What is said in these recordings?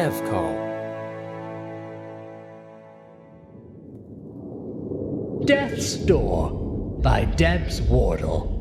DevCom. Death's Door by Debs Wardle.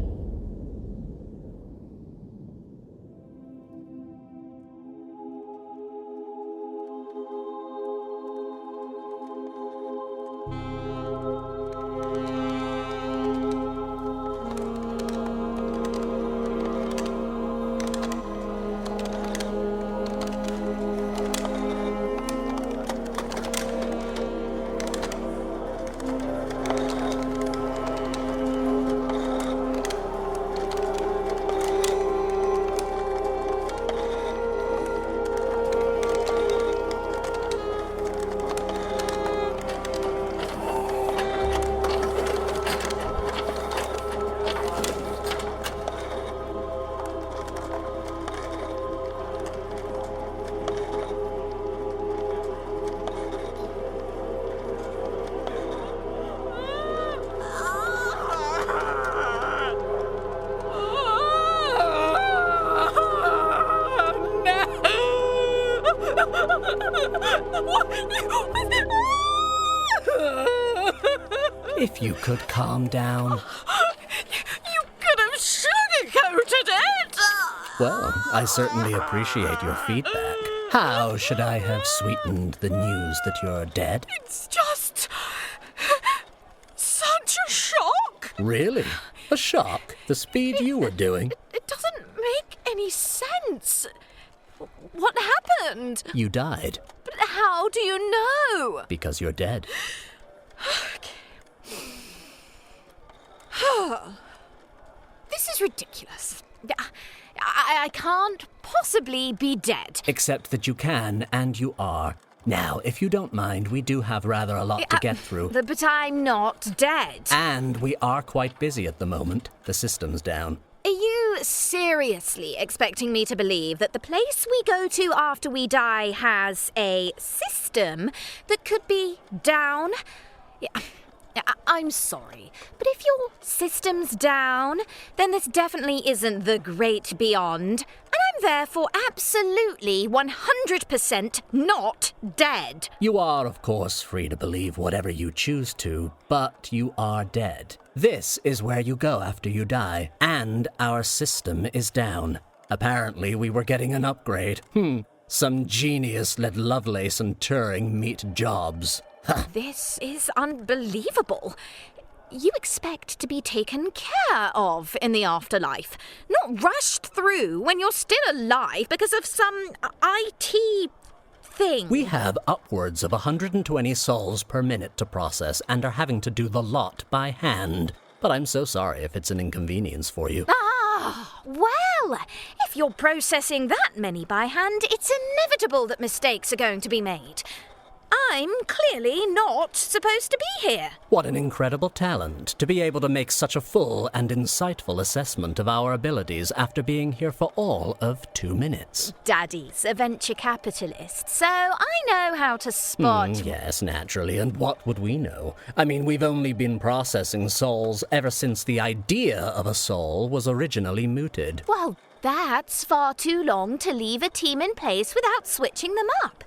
If you could calm down. You could have sugarcoated it! Well, I certainly appreciate your feedback. How should I have sweetened the news that you're dead? It's just... such a shock! Really? A shock? The speed you were doing? It doesn't make any sense. What happened? You died. But how do you know? Because you're dead. This is ridiculous. I can't possibly be dead. Except that you can, and you are. Now, if you don't mind, we do have rather a lot to get through. But I'm not dead. And we are quite busy at the moment. The system's down. Are you seriously expecting me to believe that the place we go to after we die has a system that could be down? I'm sorry, but if your system's down, then this definitely isn't the great beyond, and I'm therefore absolutely 100% not dead. You are, of course, free to believe whatever you choose to, but you are dead. This is where you go after you die, and our system is down. Apparently, we were getting an upgrade. Some genius let Lovelace and Turing meet Jobs. This is unbelievable. You expect to be taken care of in the afterlife, not rushed through when you're still alive because of some IT thing. We have upwards of 120 souls per minute to process and are having to do the lot by hand. But I'm so sorry if it's an inconvenience for you. Well, if you're processing that many by hand, it's inevitable that mistakes are going to be made. I'm clearly not supposed to be here. What an incredible talent to be able to make such a full and insightful assessment of our abilities after being here for all of 2 minutes. Daddy's a venture capitalist, so I know how to spot... Yes, naturally, and what would we know? I mean, we've only been processing souls ever since the idea of a soul was originally mooted. Well, that's far too long to leave a team in place without switching them up.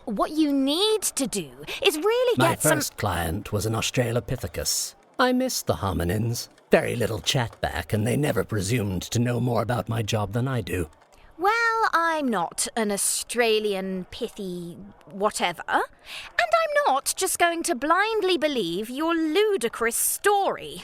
What you need to do is really get My first client was an Australopithecus. I miss the hominins. Very little chat back, and they never presumed to know more about my job than I do. Well, I'm not an Australian pithy whatever, and I'm not just going to blindly believe your ludicrous story.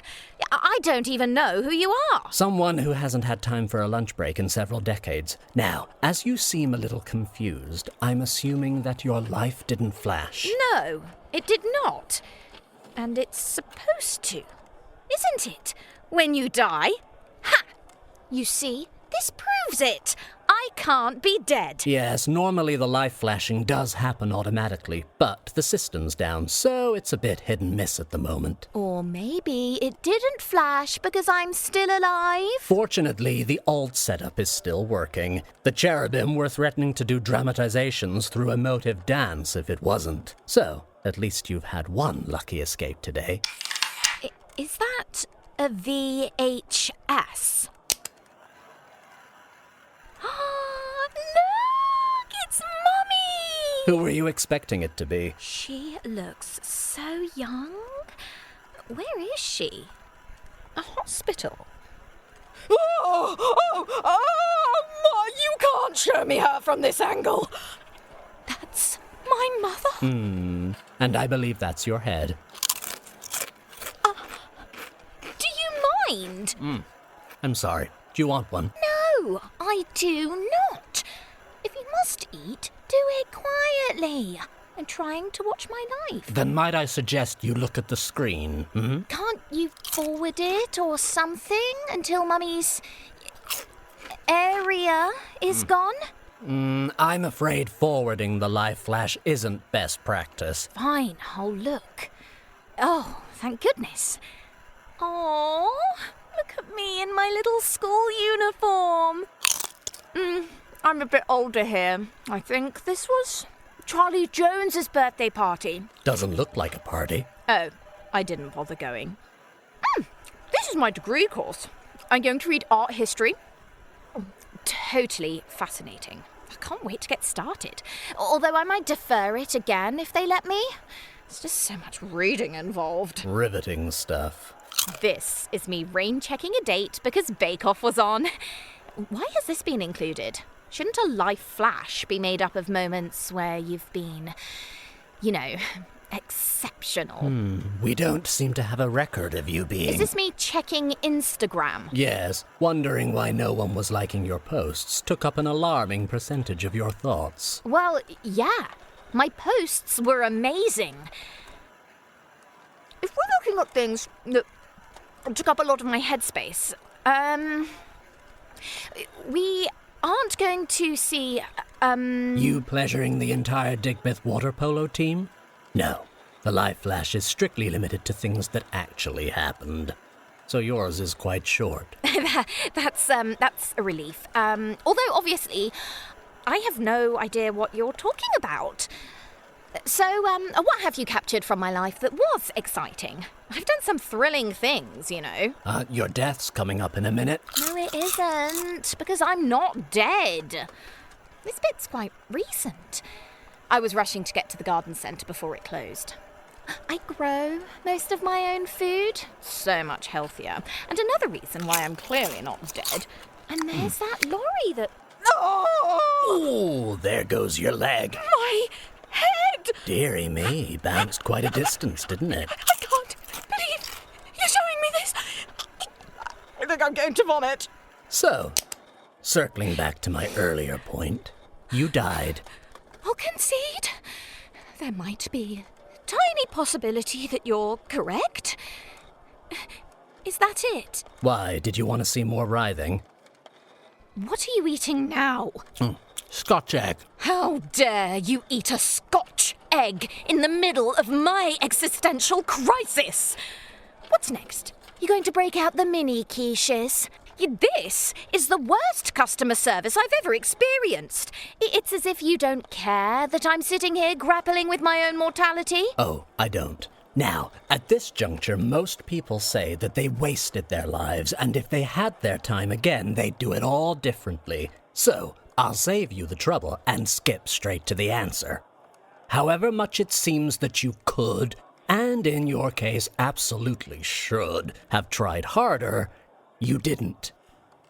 I don't even know who you are. Someone who hasn't had time for a lunch break in several decades. Now, as you seem a little confused, I'm assuming that your life didn't flash. No, it did not. And it's supposed to, isn't it? When you die. Ha! You see, this proves it. I can't be dead. Yes, normally the life flashing does happen automatically, but the system's down, so it's a bit hit and miss at the moment. Or maybe it didn't flash because I'm still alive. Fortunately, the alt setup is still working. The cherubim were threatening to do dramatizations through emotive dance if it wasn't. So, at least you've had one lucky escape today. Is that a VHS? Look, it's Mummy! Who were you expecting it to be? She looks so young. Where is she? A hospital? You can't show me her from this angle. That's my mother. And I believe that's your head. Do you mind? I'm sorry. Do you want one? No, I do not. If you must eat, do it quietly. I'm trying to watch my life. Then might I suggest you look at the screen? Can't you forward it or something until Mummy's area is gone? I'm afraid forwarding the life flash isn't best practice. Fine, I'll look. Oh, thank goodness. Oh, look at me in my little school uniform. I'm a bit older here. I think this was Charlie Jones's birthday party. Doesn't look like a party. Oh, I didn't bother going. This is my degree course. I'm going to read art history. Totally fascinating. I can't wait to get started. Although I might defer it again if they let me. There's just so much reading involved. Riveting stuff. This is me rain-checking a date because Bake Off was on. Why has this been included? Shouldn't a life flash be made up of moments where you've been, exceptional? We don't seem to have a record of you being... Is this me checking Instagram? Yes, wondering why no one was liking your posts took up an alarming percentage of your thoughts. Well, yeah. My posts were amazing. If we're looking at things that took up a lot of my headspace, we aren't going to see, You pleasuring the entire Digbeth water polo team? No. The life flash is strictly limited to things that actually happened. So yours is quite short. That's a relief. Although, obviously, I have no idea what you're talking about. So, what have you captured from my life that was exciting? I've done some thrilling things, Your death's coming up in a minute. No, it isn't, because I'm not dead. This bit's quite recent. I was rushing to get to the garden centre before it closed. I grow most of my own food. So much healthier. And another reason why I'm clearly not dead. And there's that lorry that... Oh, there goes your leg. My head! Dearie me, bounced quite a distance, didn't it? I can't believe you're showing me this. I think I'm going to vomit. So, circling back to my earlier point, you died. I'll concede. There might be a tiny possibility that you're correct. Is that it? Why, did you want to see more writhing? What are you eating now? Scotch egg. How dare you eat a Scotch egg in the middle of my existential crisis? What's next? You going to break out the mini quiches? This is the worst customer service I've ever experienced. It's as if you don't care that I'm sitting here grappling with my own mortality. Oh, I don't. Now, at this juncture, most people say that they wasted their lives, and if they had their time again, they'd do it all differently. So, I'll save you the trouble and skip straight to the answer. However much it seems that you could, and in your case absolutely should, have tried harder, you didn't.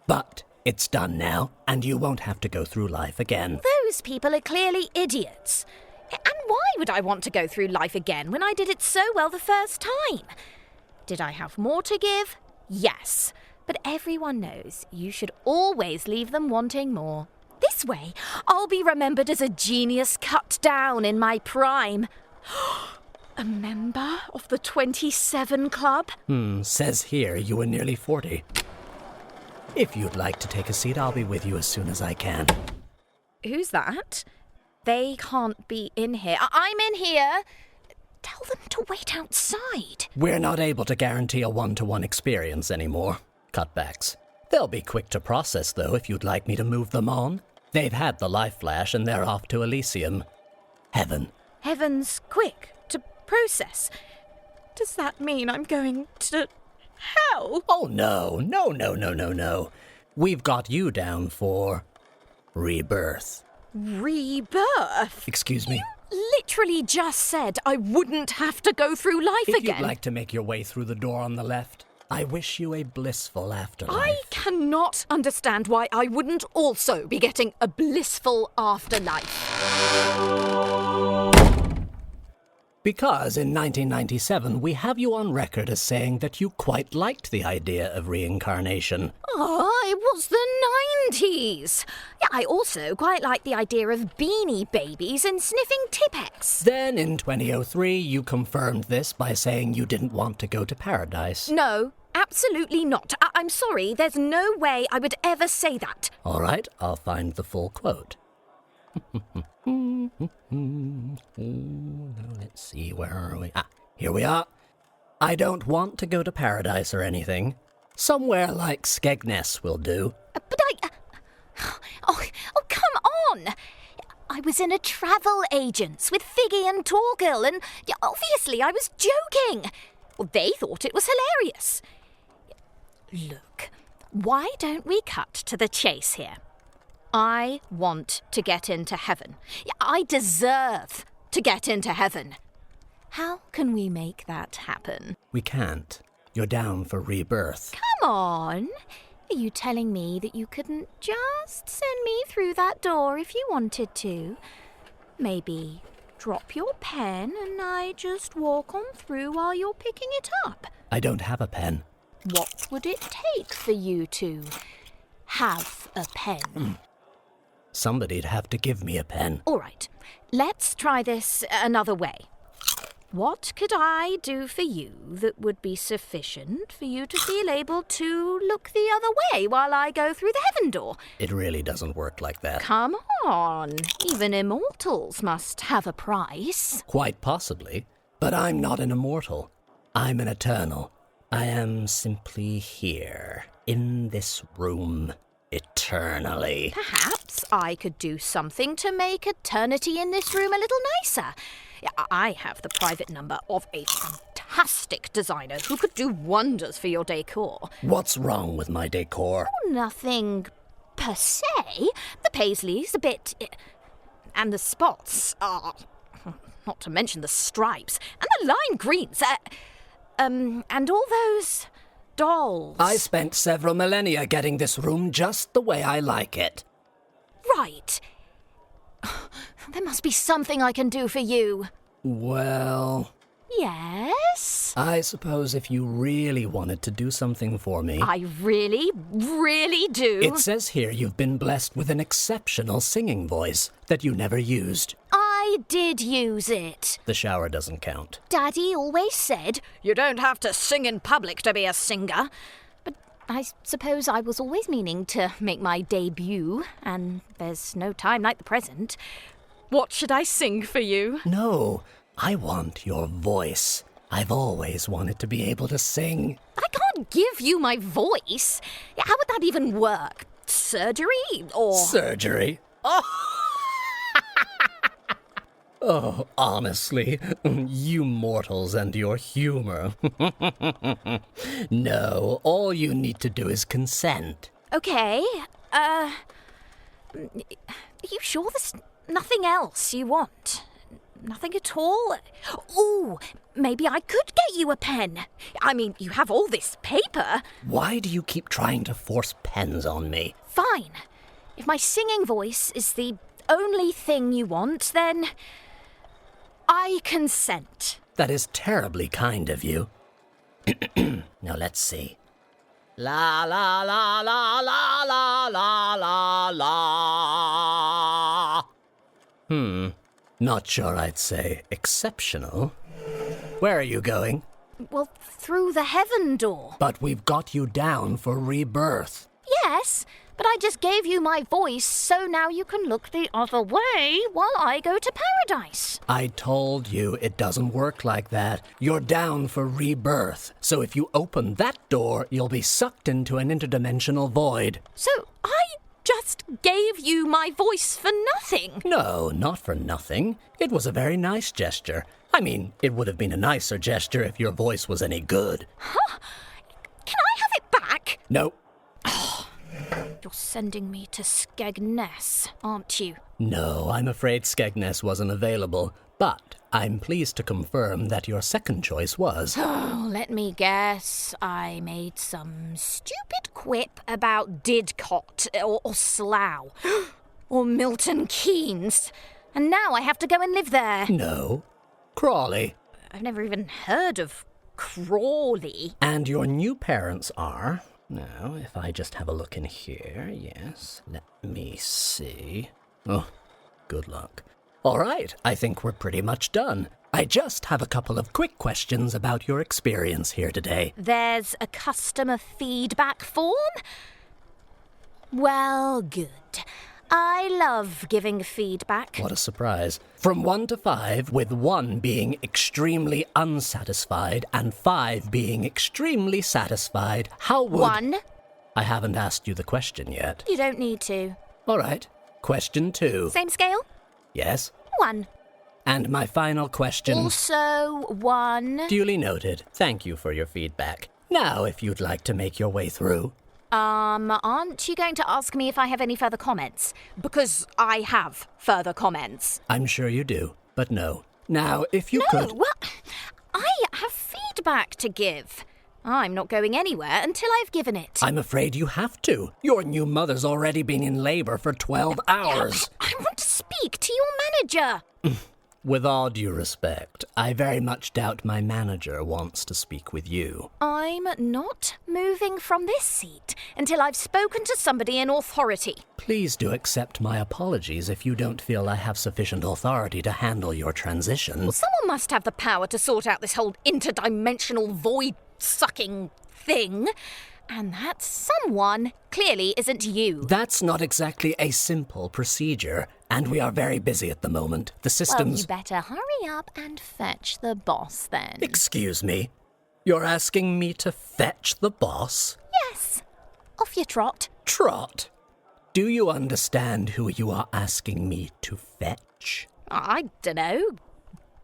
But it's done now, and you won't have to go through life again. Those people are clearly idiots. And why would I want to go through life again when I did it so well the first time? Did I have more to give? Yes. But everyone knows you should always leave them wanting more. This way, I'll be remembered as a genius cut down in my prime. A member of the 27 Club? Says here you were nearly 40. If you'd like to take a seat, I'll be with you as soon as I can. Who's that? They can't be in here. I'm in here. Tell them to wait outside. We're not able to guarantee a one-to-one experience anymore. Cutbacks. They'll be quick to process, though, if you'd like me to move them on. They've had the life flash and they're off to Elysium. Heaven. Heaven's quick to process. Does that mean I'm going to hell? Oh, no. We've got you down for rebirth. Rebirth? Excuse me. Literally just said I wouldn't have to go through life If again. you'd like to make your way through the door on the left, I wish you a blissful afterlife. I cannot understand why I wouldn't also be getting a blissful afterlife. Because in 1997 we have you on record as saying that you quite liked the idea of reincarnation. Oh, it was the 90s. Yeah, I also quite like the idea of beanie babies and sniffing Tipp-Ex. Then in 2003 you confirmed this by saying you didn't want to go to paradise. No, absolutely not. I'm sorry, there's no way I would ever say that. All right, I'll find the full quote. Now let's see, where are we? Here we are. I don't want to go to paradise or anything. Somewhere like Skegness will do. But Oh, come on! I was in a travel agent's with Figgy and Torgil, and obviously I was joking. Well, they thought it was hilarious. Look, why don't we cut to the chase here? I want to get into heaven. I deserve to get into heaven. How can we make that happen? We can't. You're down for rebirth. Come on. Are you telling me that you couldn't just send me through that door if you wanted to? Maybe drop your pen and I just walk on through while you're picking it up. I don't have a pen. What would it take for you to have a pen? Somebody'd have to give me a pen. All right, let's try this another way. What could I do for you that would be sufficient for you to feel able to look the other way while I go through the heaven door? It really doesn't work like that. Come on, even immortals must have a price. Quite possibly. But I'm not an immortal. I'm an eternal. I am simply here, in this room, eternally. Perhaps I could do something to make eternity in this room a little nicer. I have the private number of a fantastic designer who could do wonders for your decor. What's wrong with my decor? Nothing per se. The paisleys a bit... and the spots are... not to mention the stripes. And the lime greens. And all those dolls. I spent several millennia getting this room just the way I like it. Right. There must be something I can do for you. Well... Yes? I suppose if you really wanted to do something for me... I really, really do. It says here you've been blessed with an exceptional singing voice that you never used. I did use it. The shower doesn't count. Daddy always said, you don't have to sing in public to be a singer. But I suppose I was always meaning to make my debut, and there's no time like the present. What should I sing for you? No, I want your voice. I've always wanted to be able to sing. I can't give you my voice. How would that even work? Surgery or... Surgery? Oh! Oh, honestly, you mortals and your humor. No, all you need to do is consent. Okay, are you sure there's nothing else you want? Nothing at all? Ooh, maybe I could get you a pen. I mean, you have all this paper. Why do you keep trying to force pens on me? Fine. If my singing voice is the only thing you want, then I consent. That is terribly kind of you. Now let's see. La la la la la la la la la. Not sure I'd say exceptional. Where are you going? Well, through the heaven door. But we've got you down for rebirth. Yes, but I just gave you my voice, so now you can look the other way while I go to paradise. I told you it doesn't work like that. You're down for rebirth. So if you open that door, you'll be sucked into an interdimensional void. So I just gave you my voice for nothing. No, not for nothing. It was a very nice gesture. I mean, it would have been a nicer gesture if your voice was any good. Huh? Can I have it back? No. You're sending me to Skegness, aren't you? No, I'm afraid Skegness wasn't available, but I'm pleased to confirm that your second choice was... Oh, let me guess. I made some stupid quip about Didcot or Slough or Milton Keynes, and now I have to go and live there. No, Crawley. I've never even heard of Crawley. And your new parents are... Now, if I just have a look in here, yes, let me see. Oh, good luck. All right, I think we're pretty much done. I just have a couple of quick questions about your experience here today. There's a customer feedback form? Well, good. I love giving feedback. What a surprise. From 1 to 5, with 1 being extremely unsatisfied and 5 being extremely satisfied, how would... 1. I haven't asked you the question yet. You don't need to. All right. Question 2. Same scale? Yes. 1. And my final question... Also 1. Duly noted. Thank you for your feedback. Now, if you'd like to make your way through... Aren't you going to ask me if I have any further comments? Because I have further comments. I'm sure you do, but no. Now, if you could... No, well, I have feedback to give. I'm not going anywhere until I've given it. I'm afraid you have to. Your new mother's already been in labor for 12 hours. I want to speak to your manager. With all due respect, I very much doubt my manager wants to speak with you. I'm not moving from this seat until I've spoken to somebody in authority. Please do accept my apologies if you don't feel I have sufficient authority to handle your transition. Well, someone must have the power to sort out this whole interdimensional void-sucking thing. And that someone clearly isn't you. That's not exactly a simple procedure, and we are very busy at the moment. The systems... Well, you better hurry up and fetch the boss, then. Excuse me? You're asking me to fetch the boss? Yes. Off your trot. Trot? Do you understand who you are asking me to fetch? I dunno.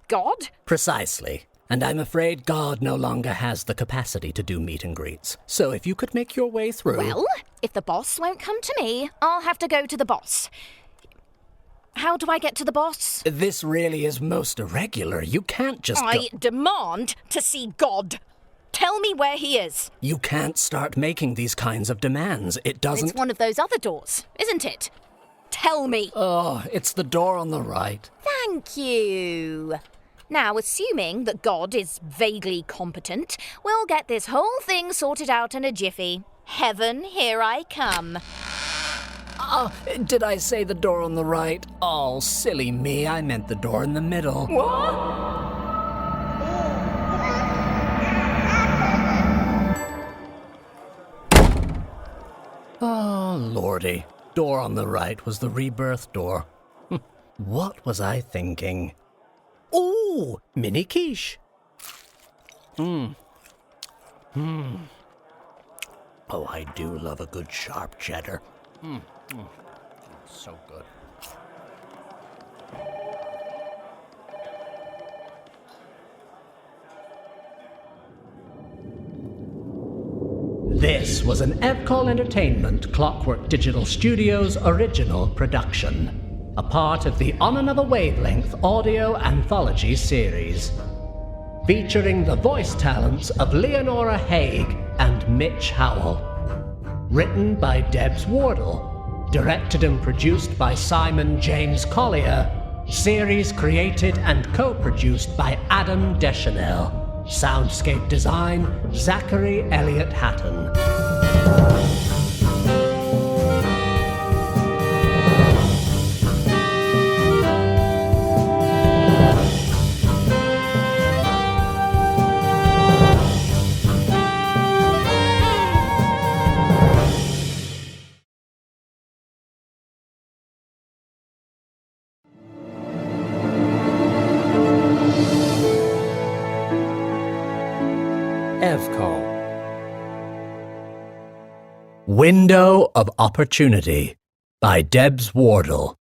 God? Precisely. And I'm afraid God no longer has the capacity to do meet and greets. So if you could make your way through... Well, if the boss won't come to me, I'll have to go to the boss. How do I get to the boss? This really is most irregular. You can't just I demand to see God. Tell me where he is. You can't start making these kinds of demands. It doesn't... It's one of those other doors, isn't it? Tell me. Oh, it's the door on the right. Thank you. Now, assuming that God is vaguely competent, we'll get this whole thing sorted out in a jiffy. Heaven, here I come. Did I say the door on the right? Oh, silly me, I meant the door in the middle. What? Oh, lordy. Door on the right was the rebirth door. What was I thinking? Ooh, mini quiche. Oh, I do love a good sharp cheddar. So good. This was an Evcall Entertainment Clockwork Digital Studios original production. A part of the On Another Wavelength audio anthology series, featuring the voice talents of Leonora Haig and Mitch Howell. Written by Debs Wardle, directed and produced by Simon James Collier, series created and co-produced by Adam Deschanel, soundscape design Zachary Elliott Hatton. Evcall. Window of Opportunity by Debs Wardle.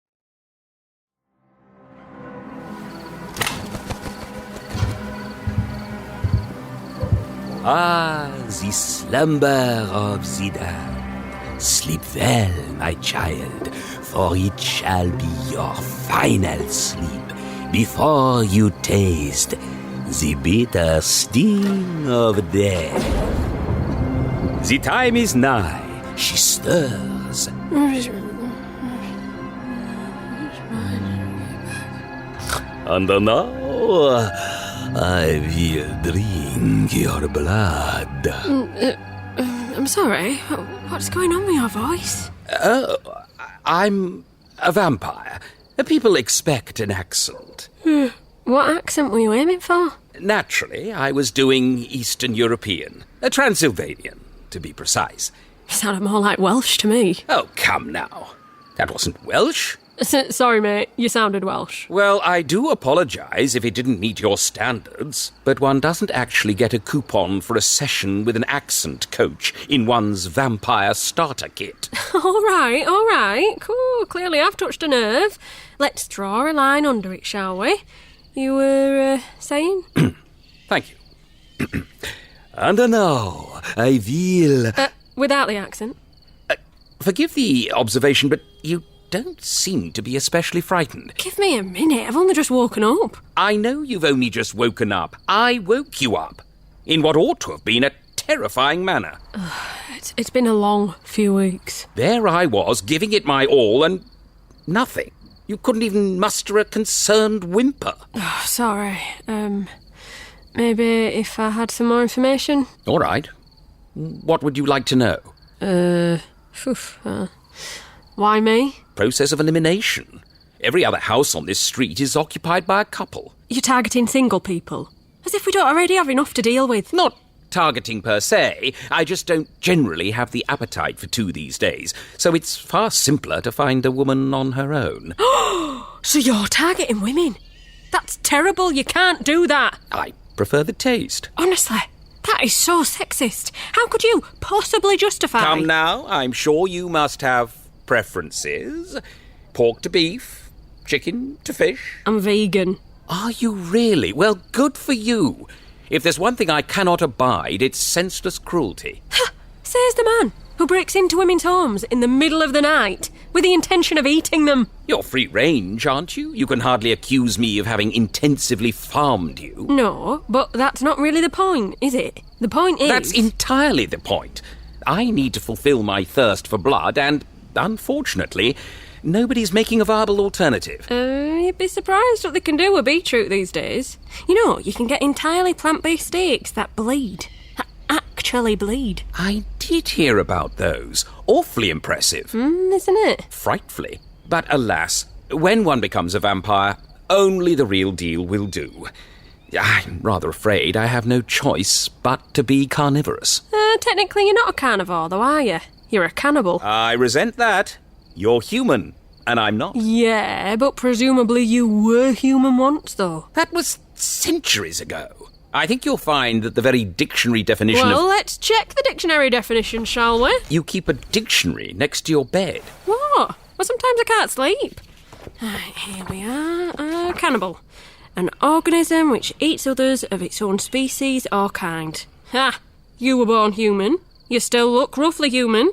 Ah, the slumber of the damned. Sleep well, my child, for it shall be your final sleep before you taste the bitter sting of death. The time is nigh. She stirs. And now I will drink your blood. I'm sorry. What's going on with your voice? I'm a vampire. People expect an accent. What accent were you aiming for? Naturally, I was doing Eastern European. A Transylvanian, to be precise. You sounded more like Welsh to me. Oh, come now. That wasn't Welsh. Sorry, mate. You sounded Welsh. Well, I do apologise if it didn't meet your standards, but one doesn't actually get a coupon for a session with an accent coach in one's vampire starter kit. All right. Cool. Clearly I've touched a nerve. Let's draw a line under it, shall we? You were, saying? Thank you. And now, I will... Without the accent. Forgive the observation, but you don't seem to be especially frightened. Give me a minute. I've only just woken up. I know you've only just woken up. I woke you up. In what ought to have been a terrifying manner. It's been a long few weeks. There I was, giving it my all, and nothing. You couldn't even muster a concerned whimper. Oh, sorry. Maybe if I had some more information? All right. What would you like to know? Why me? Process of elimination. Every other house on this street is occupied by a couple. You're targeting single people? As if we don't already have enough to deal with. Not targeting per se. I just don't generally have the appetite for two these days. So it's far simpler to find a woman on her own. So you're targeting women? That's terrible. You can't do that. I prefer the taste. Honestly, that is so sexist. How could you possibly justify... Come now, I'm sure you must have preferences. Pork to beef, chicken to fish. I'm vegan. Are you really? Well, good for you. If there's one thing I cannot abide, it's senseless cruelty. Says the man who breaks into women's homes in the middle of the night with the intention of eating them. You're free range, aren't you? You can hardly accuse me of having intensively farmed you. No, but that's not really the point, is it? The point is... That's entirely the point. I need to fulfill my thirst for blood, and, unfortunately, nobody's making a viable alternative. You'd be surprised what they can do with beetroot these days. You know, you can get entirely plant-based steaks that bleed. That actually bleed. I did hear about those. Awfully impressive. Isn't it? Frightfully. But alas, when one becomes a vampire, only the real deal will do. I'm rather afraid I have no choice but to be carnivorous. Technically you're not a carnivore, though, are you? You're a cannibal. I resent that. You're human, and I'm not. Yeah, but presumably you were human once, though. That was centuries ago. I think you'll find that the very dictionary definition Well, let's check the dictionary definition, shall we? You keep a dictionary next to your bed. What? Well, sometimes I can't sleep. Right, here we are. Cannibal. An organism which eats others of its own species or kind. Ha! You were born human. You still look roughly human.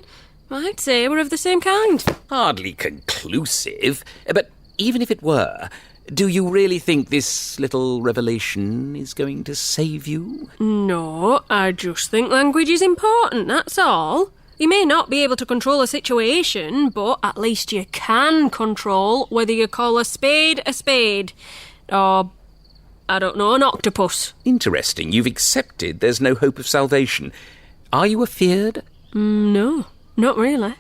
I'd say we're of the same kind. Hardly conclusive, but even if it were, do you really think this little revelation is going to save you? No, I just think language is important, that's all. You may not be able to control a situation, but at least you can control whether you call a spade, or, I don't know, an octopus. Interesting. You've accepted there's no hope of salvation. Are you afeard? No, not really.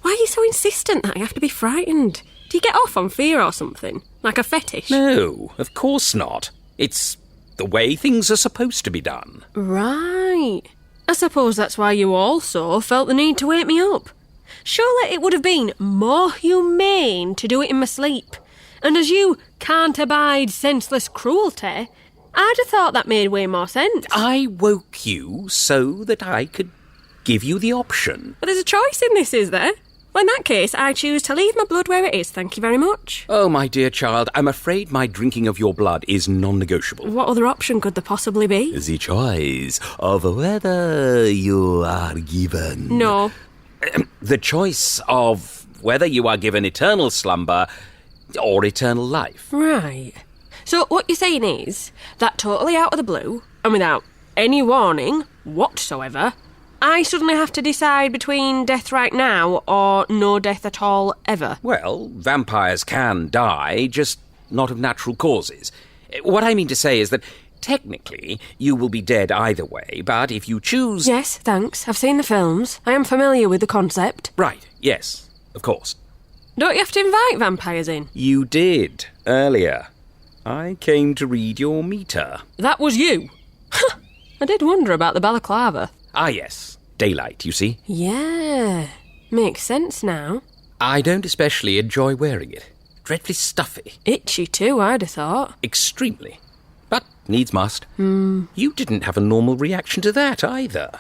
Why are you so insistent that I have to be frightened? Do you get off on fear or something? Like a fetish? No, of course not. It's the way things are supposed to be done. Right. I suppose that's why you also felt the need to wake me up. Surely it would have been more humane to do it in my sleep. And as you can't abide senseless cruelty, I'd have thought that made way more sense. I woke you so that I could give you the option. But there's a choice in this, is there? Well, in that case, I choose to leave my blood where it is, thank you very much. Oh, my dear child, I'm afraid my drinking of your blood is non-negotiable. What other option could there possibly be? The choice of whether you are given... No. the choice of whether you are given eternal slumber or eternal life. Right. So what you're saying is that totally out of the blue, and without any warning whatsoever, I suddenly have to decide between death right now or no death at all ever. Well, vampires can die, just not of natural causes. What I mean to say is that technically you will be dead either way, but if you choose... Yes, thanks. I've seen the films. I am familiar with the concept. Right, yes, of course. Don't you have to invite vampires in? You did, earlier. I came to read your meter. That was you? I did wonder about the balaclava. Ah, yes. Daylight, you see. Yeah. Makes sense now. I don't especially enjoy wearing it. Dreadfully stuffy. Itchy too, I'd have thought. Extremely. But needs must. You didn't have a normal reaction to that either.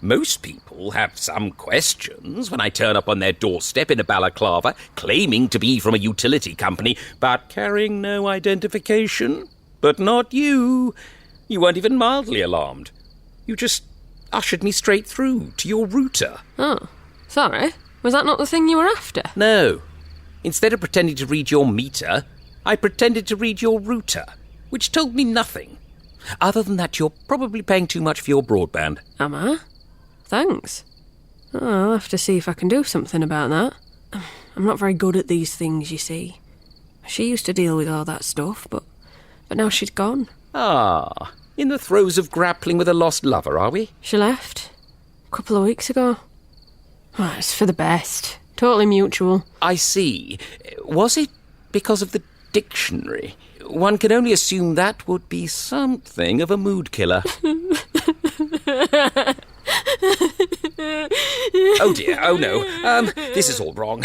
Most people have some questions when I turn up on their doorstep in a balaclava, claiming to be from a utility company, but carrying no identification. But not you. You weren't even mildly alarmed. You just ushered me straight through to your router. Oh, sorry. Was that not the thing you were after? No. Instead of pretending to read your meter, I pretended to read your router, which told me nothing. Other than that, you're probably paying too much for your broadband. Am I? Thanks. Oh, I'll have to see if I can do something about that. I'm not very good at these things, you see. She used to deal with all that stuff, but now she's gone. Ah, in the throes of grappling with a lost lover, are we? She left a couple of weeks ago. Oh, it's for the best. Totally mutual. I see. Was it because of the dictionary? One can only assume that would be something of a mood killer. Oh dear, oh no. This is all wrong.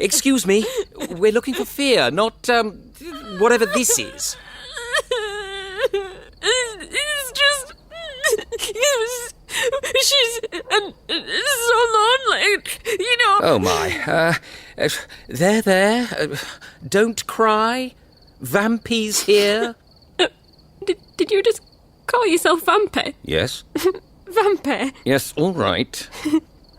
Excuse me. We're looking for fear, not, whatever this is. It's just... She's so lonely, you know. Oh my. There. Don't cry. Vampy's here. Did you just call yourself Vampy? Yes. Vampy? Yes, all right.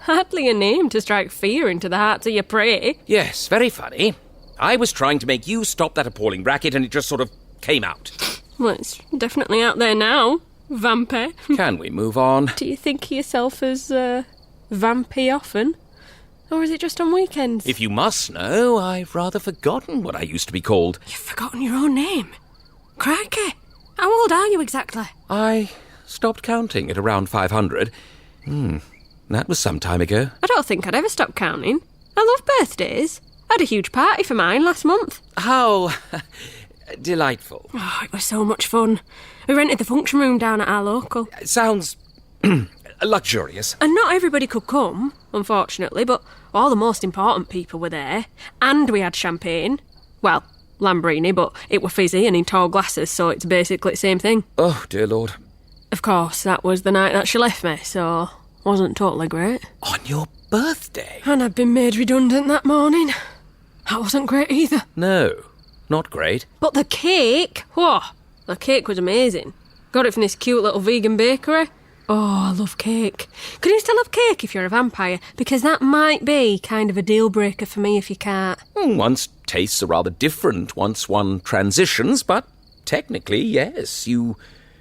Hardly a name to strike fear into the hearts of your prey. Yes, very funny. I was trying to make you stop that appalling racket and it just sort of came out. Well, it's definitely out there now. Vampy. Can we move on? Do you think of yourself as, Vampy often? Or is it just on weekends? If you must know, I've rather forgotten what I used to be called. You've forgotten your own name? Crikey. How old are you exactly? I stopped counting at around 500. That was some time ago. I don't think I'd ever stop counting. I love birthdays. I had a huge party for mine last month. How delightful. Oh, it was so much fun. We rented the function room down at our local. It sounds luxurious. And not everybody could come, unfortunately, but all the most important people were there. And we had champagne. Well, Lambrini, but it were fizzy and in tall glasses, so it's basically the same thing. Oh, dear Lord. Of course, that was the night that she left me, so wasn't totally great. On your birthday? And I'd been made redundant that morning. That wasn't great either. No, not great. But the cake, whoa, the cake was amazing. Got it from this cute little vegan bakery. Oh, I love cake. Can you still have cake if you're a vampire? Because that might be kind of a deal breaker for me if you can't. One's tastes are rather different once one transitions, but technically, yes, you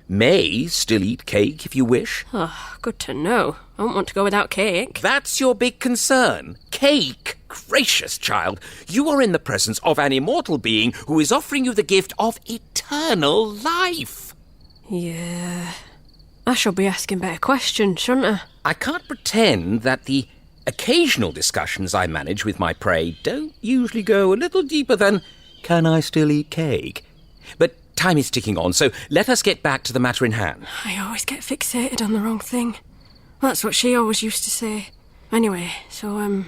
may still eat cake if you wish. Oh, good to know. I won't want to go without cake. That's your big concern. Cake? Gracious child, you are in the presence of an immortal being who is offering you the gift of eternal life. Yeah. I should be asking better questions, shouldn't I? I can't pretend that the occasional discussions I manage with my prey don't usually go a little deeper than, can I still eat cake? But time is ticking on, so let us get back to the matter in hand. I always get fixated on the wrong thing. That's what she always used to say. Anyway, so,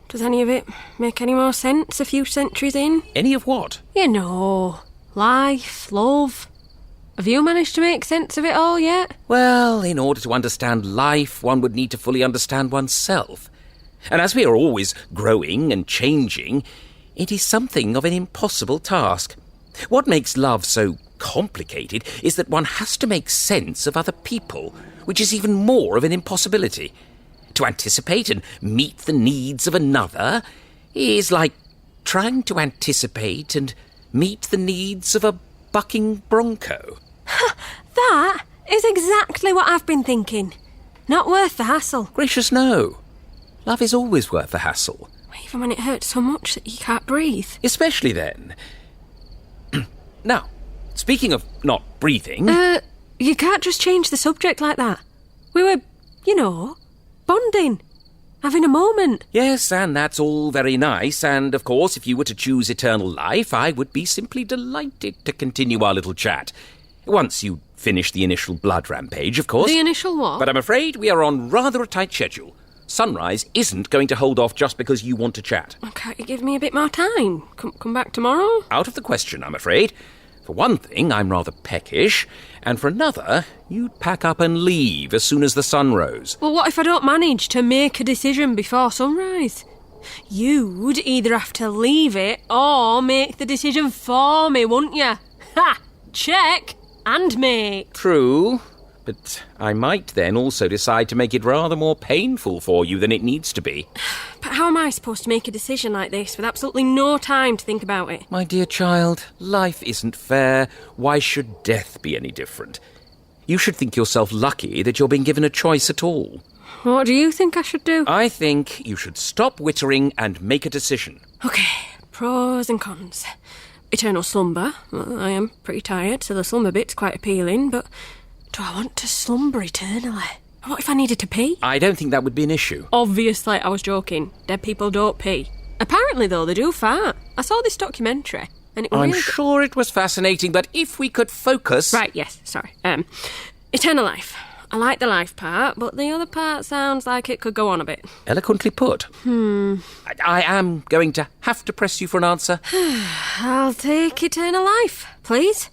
does any of it make any more sense a few centuries in? Any of what? You know, life, love. Have you managed to make sense of it all yet? Well, in order to understand life, one would need to fully understand oneself. And as we are always growing and changing, it is something of an impossible task. What makes love so complicated is that one has to make sense of other people, which is even more of an impossibility. To anticipate and meet the needs of another is like trying to anticipate and meet the needs of a bucking bronco. That is exactly what I've been thinking. Not worth the hassle. Gracious no. Love is always worth the hassle. Even when it hurts so much that you can't breathe. Especially then. Now, speaking of not breathing... You can't just change the subject like that. We were, bonding. Having a moment. Yes, and that's all very nice, and of course, if you were to choose eternal life, I would be simply delighted to continue our little chat. Once you finish the initial blood rampage, of course. The initial what? But I'm afraid we are on rather a tight schedule. Sunrise isn't going to hold off just because you want to chat. Can't you give me a bit more time? Come back tomorrow? Out of the question, I'm afraid. For one thing, I'm rather peckish, and for another, you'd pack up and leave as soon as the sun rose. Well, what if I don't manage to make a decision before sunrise? You'd either have to leave it or make the decision for me, wouldn't you? Ha! Check and mate. True, but I might then also decide to make it rather more painful for you than it needs to be. But how am I supposed to make a decision like this with absolutely no time to think about it? My dear child, life isn't fair. Why should death be any different? You should think yourself lucky that you're being given a choice at all. What do you think I should do? I think you should stop wittering and make a decision. OK, pros and cons. Eternal slumber. Well, I am pretty tired, so the slumber bit's quite appealing, but do I want to slumber eternally? What if I needed to pee? I don't think that would be an issue. Obviously, I was joking. Dead people don't pee. Apparently, though, they do fart. I saw this documentary, and it was I'm really sure it was fascinating, but if we could focus... Right, yes, sorry. Eternal life. I like the life part, but the other part sounds like it could go on a bit. Eloquently put. I am going to have to press you for an answer. I'll take eternal life, please.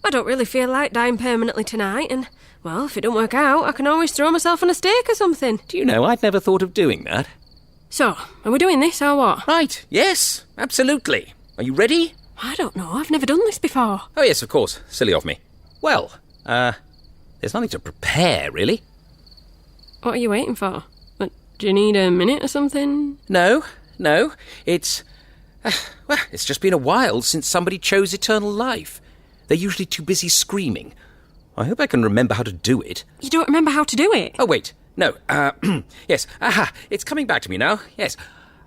I don't really feel like dying permanently tonight, and, well, if it don't work out, I can always throw myself on a stake or something. Do you know, I'd never thought of doing that. So, are we doing this or what? Right, yes, absolutely. Are you ready? I don't know, I've never done this before. Oh, yes, of course. Silly of me. Well, there's nothing to prepare, really. What are you waiting for? Do you need a minute or something? No. It's just been a while since somebody chose eternal life. They're usually too busy screaming. I hope I can remember how to do it. You don't remember how to do it? Oh, wait. No. Yes. Aha. It's coming back to me now. Yes.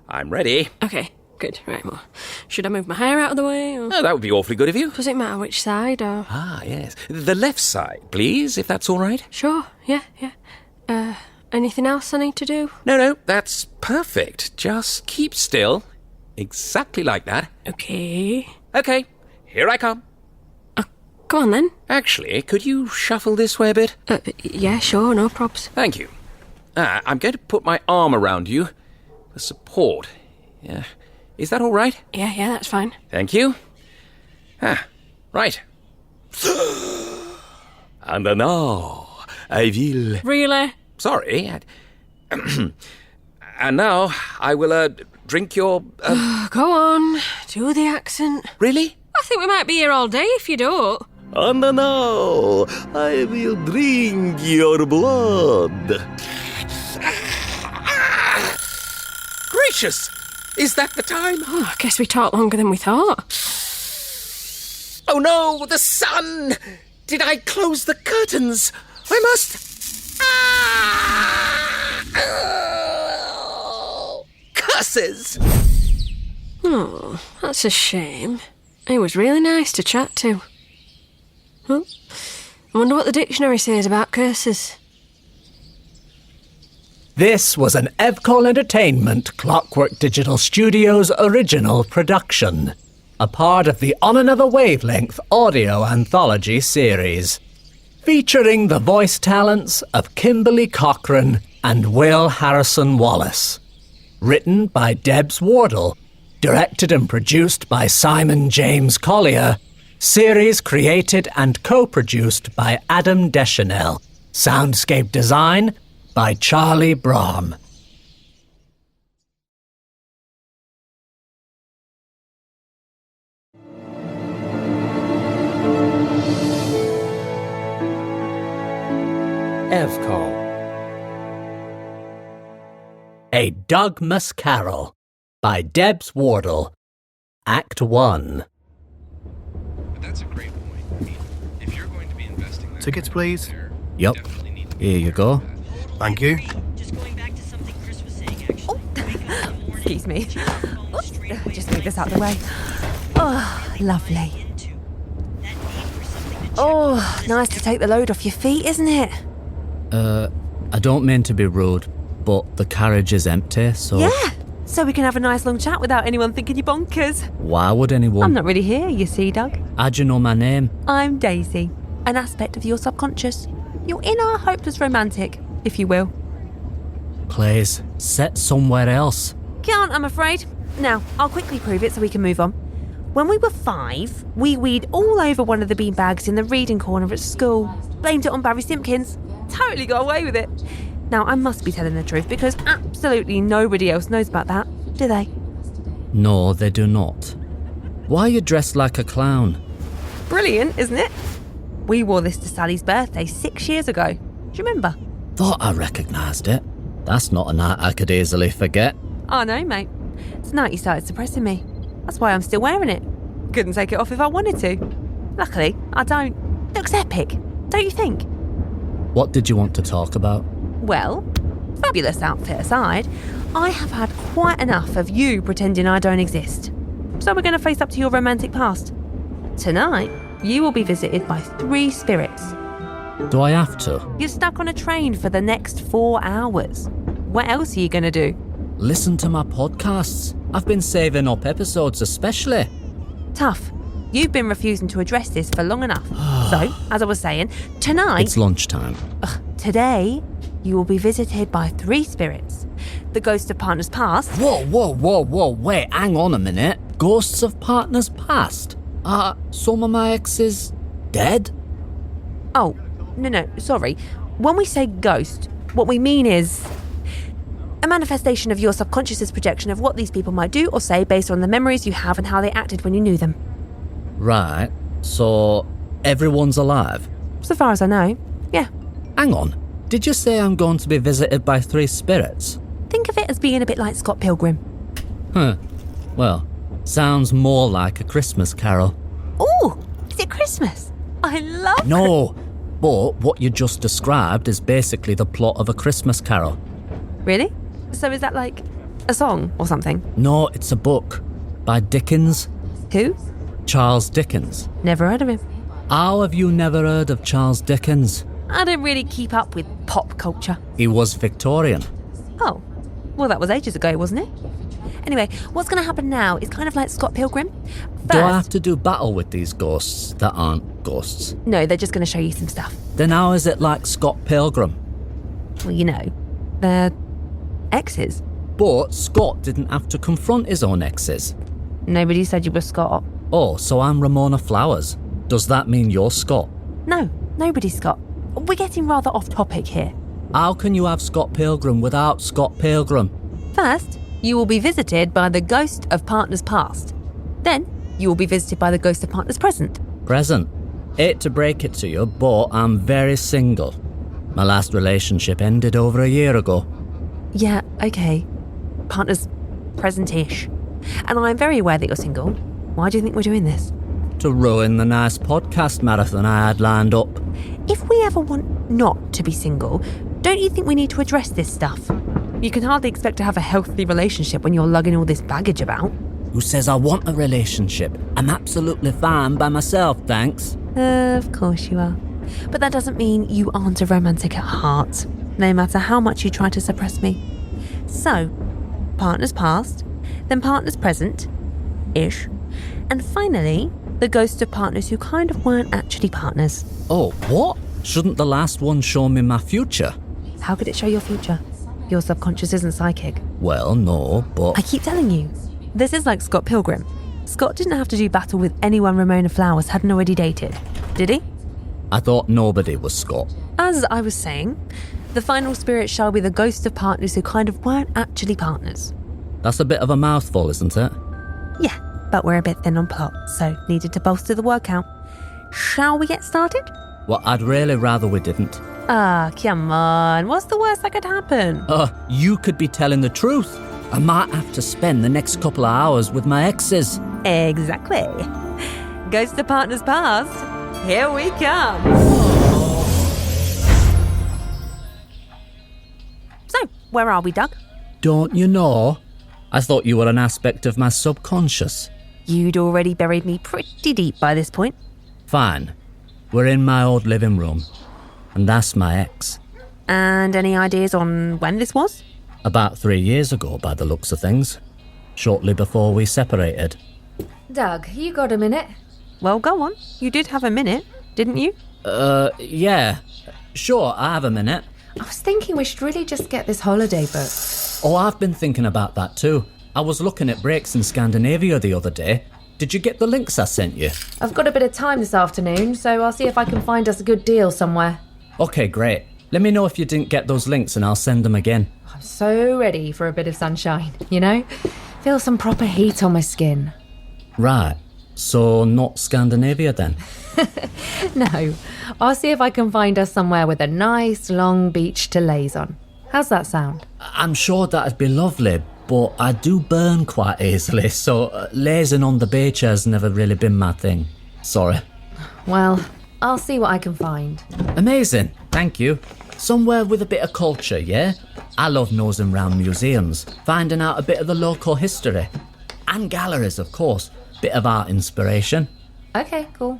I'm ready. OK, good. Right, well, should I move my hair out of the way? Or... Oh, that would be awfully good of you. Does it matter which side, or...? Ah, yes. The left side, please, if that's all right. Sure, yeah. Anything else I need to do? No, that's perfect. Just keep still. Exactly like that. OK. OK, here I come. Go on, then. Actually, could you shuffle this way a bit? Yeah, sure, no probs. Thank you. I'm going to put my arm around you for support. Yeah. Is that all right? Yeah, that's fine. Thank you. Right. And now, I will... Really? Sorry. And now, I will, drink your... Go on, do the accent. Really? I think we might be here all day if you don't. And now, I will drink your blood. Gracious! Is that the time? Oh, I guess we talked longer than we thought. Oh no, the sun! Did I close the curtains? I must... Curses! Oh, that's a shame. He was really nice to chat to. Well, I wonder what the dictionary says about curses. This was an Evcol Entertainment Clockwork Digital Studios original production, a part of the On Another Wavelength audio anthology series, featuring the voice talents of Kimberly Cochran and Will Harrison-Wallace. Written by Debs Wardle, directed and produced by Simon James Collier, series created and co-produced by Adam Deschanel, soundscape design by Charlie Brahm. Evcom. A Dogmas Carol by Debs Wardle. Act 1. But that's a great point. I mean, if you're going to be investing that Tickets, kind of please. there, Yup. definitely need to be Here you aware of go. that. Thank you. Just going back to something Chris was saying, actually. Wake up in the morning, Excuse me. check your phone straight away. Just move this out of the way. Oh, lovely. That need for something to check Oh, nice to take the load off your feet, isn't it? I don't mean to be rude, but the carriage is empty, so Yeah. So we can have a nice long chat without anyone thinking you're bonkers. why would anyone? I'm not really here, you see, Doug. How'd you know my name? I'm Daisy, an aspect of your subconscious. Your inner hopeless romantic, if you will. Please, sit somewhere else. Can't, I'm afraid. Now, I'll quickly prove it so we can move on. When we were 5, we weed all over one of the beanbags in the reading corner at school. Blamed it on Barry Simpkins. Totally got away with it. Now, I must be telling the truth because absolutely nobody else knows about that, do they? No, they do not. Why are you dressed like a clown? Brilliant, isn't it? We wore this to Sally's birthday 6 years ago. Do you remember? Thought I recognised it. That's not a night I could easily forget. Oh no, mate. Tonight you started suppressing me. That's why I'm still wearing it. Couldn't take it off if I wanted to. Luckily, I don't. Looks epic, don't you think? What did you want to talk about? Well, fabulous outfit aside, I have had quite enough of you pretending I don't exist. So we're going to face up to your romantic past. Tonight, you will be visited by 3 spirits. Do I have to? You're stuck on a train for the next 4 hours. What else are you going to do? Listen to my podcasts. I've been saving up episodes especially. Tough. You've been refusing to address this for long enough. So, as I was saying, tonight... It's lunchtime. Today, you will be visited by 3 spirits. The ghost of partners past. Whoa, wait, hang on a minute. Ghosts of partners past? Are some of my exes dead? Oh, no, sorry. When we say ghost, what we mean is a manifestation of your subconscious's projection of what these people might do or say based on the memories you have and how they acted when you knew them. Right, so everyone's alive? So far as I know, yeah. Hang on, did you say I'm going to be visited by 3 spirits? Think of it as being a bit like Scott Pilgrim. Well, sounds more like a Christmas carol. Ooh, is it Christmas? I love No, but what you just described is basically the plot of a Christmas carol. Really? So is that like a song or something? No, it's a book by Dickens. Who? Charles Dickens. Never heard of him. How have you never heard of Charles Dickens? I don't really keep up with pop culture. He was Victorian. Oh, well, that was ages ago, wasn't it? Anyway, what's going to happen now is kind of like Scott Pilgrim. Do I have First, to do battle with these ghosts that aren't ghosts? no, they're just going to show you some stuff. Then how is it like Scott Pilgrim? Well, you know, they're exes. But Scott didn't have to confront his own exes. Nobody said you were Scott. Oh, so I'm Ramona Flowers. Does that mean you're Scott? No, nobody's Scott. We're getting rather off topic here. How can you have Scott Pilgrim without Scott Pilgrim? First, you will be visited by the ghost of partners past. Then, you will be visited by the ghost of partners present. Present. Hate to break it to you, but I'm very single. My last relationship ended over a year ago. Yeah, okay. Partners present-ish. And I'm very aware that you're single. Why do you think we're doing this? To ruin the nice podcast marathon I had lined up. If we ever want not to be single, don't you think we need to address this stuff? You can hardly expect to have a healthy relationship when you're lugging all this baggage about. Who says I want a relationship? I'm absolutely fine by myself, thanks. Of course you are. But that doesn't mean you aren't a romantic at heart, no matter how much you try to suppress me. So, partners past, then partners present-ish, and finally, the ghost of partners who kind of weren't actually partners. Oh, what? Shouldn't the last one show me my future? How could it show your future? Your subconscious isn't psychic. Well, no, but... I keep telling you, this is like Scott Pilgrim. Scott didn't have to do battle with anyone Ramona Flowers hadn't already dated, did he? I thought nobody was Scott. As I was saying, the final spirit shall be the ghost of partners who kind of weren't actually partners. That's a bit of a mouthful, isn't it? Yeah, but we're a bit thin on plot, so needed to bolster the word count. Shall we get started? Well, I'd really rather we didn't. Ah, come on. What's the worst that could happen? You could be telling the truth. I might have to spend the next couple of hours with my exes. Exactly. Ghost of Partners Past. Here we come. So, where are we, Doug? Don't you know? I thought you were an aspect of my subconscious. You'd already buried me pretty deep by this point. Fine. We're in my old living room. And that's my ex. And any ideas on when this was? About 3 years ago, by the looks of things. Shortly before we separated. Doug, you got a minute? Well, go on. You did have a minute, didn't you? Yeah. Sure, I have a minute. I was thinking we should really just get this holiday booked. Oh, I've been thinking about that too. I was looking at breaks in Scandinavia the other day. Did you get the links I sent you? I've got a bit of time this afternoon, so I'll see if I can find us a good deal somewhere. Okay, great. Let me know if you didn't get those links and I'll send them again. I'm so ready for a bit of sunshine, you know? Feel some proper heat on my skin. Right. So not Scandinavia then? No, I'll see if I can find us somewhere with a nice long beach to laze on. How's that sound? I'm sure that'd be lovely, but I do burn quite easily, so lazing on the beach has never really been my thing. Sorry. Well, I'll see what I can find. Amazing, thank you. Somewhere with a bit of culture, yeah? I love nosing round museums, finding out a bit of the local history. And galleries, of course. Bit of art inspiration. Okay, cool.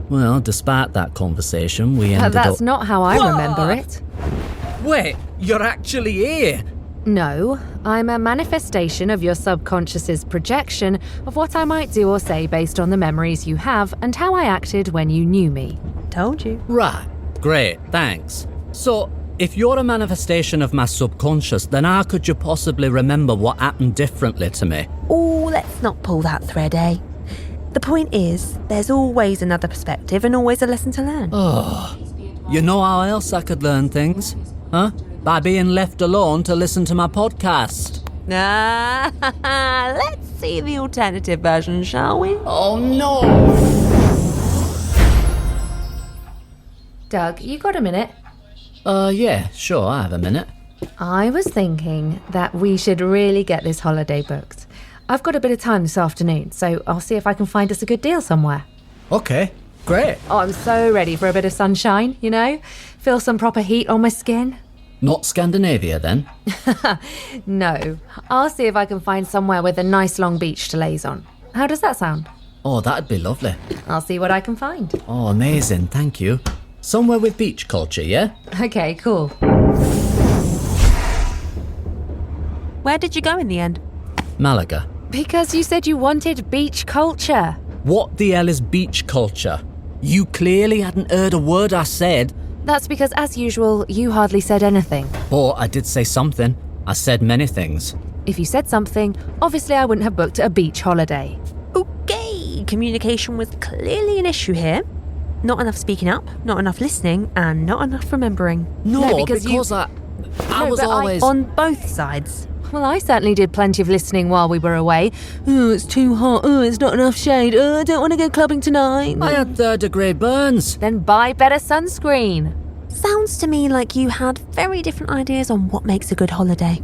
Well, despite that conversation, we ended up... That's not how I remember it. Wait, you're actually here? No, I'm a manifestation of your subconscious's projection of what I might do or say based on the memories you have and how I acted when you knew me. Told you. Right, great, thanks. So, if you're a manifestation of my subconscious, then how could you possibly remember what happened differently to me? Oh, let's not pull that thread, eh? The point is, there's always another perspective and always a lesson to learn. Oh, you know how else I could learn things? Huh? By being left alone to listen to my podcast. Let's see the alternative version, shall we? Oh no! Doug, you got a minute? Yeah, sure, I have a minute. I was thinking that we should really get this holiday booked. I've got a bit of time this afternoon, so I'll see if I can find us a good deal somewhere. Okay, great. Oh, I'm so ready for a bit of sunshine, you know? Feel some proper heat on my skin. Not Scandinavia, then? No, I'll see if I can find somewhere with a nice long beach to laze on. How does that sound? Oh, that'd be lovely. I'll see what I can find. Oh, amazing, thank you. Somewhere with beach culture, yeah? Okay, cool. Where did you go in the end? Malaga. Because you said you wanted beach culture. What the hell is beach culture? You clearly hadn't heard a word I said. That's because, as usual, you hardly said anything. But I did say something. I said many things. If you said something, obviously I wouldn't have booked a beach holiday. Okay, communication was clearly an issue here. Not enough speaking up, not enough listening, and not enough remembering. No, because I was always... On both sides. Well, I certainly did plenty of listening while we were away. Oh, it's too hot. Oh, it's not enough shade. Oh, I don't want to go clubbing tonight. I had third-degree burns. Then buy better sunscreen. Sounds to me like you had very different ideas on what makes a good holiday.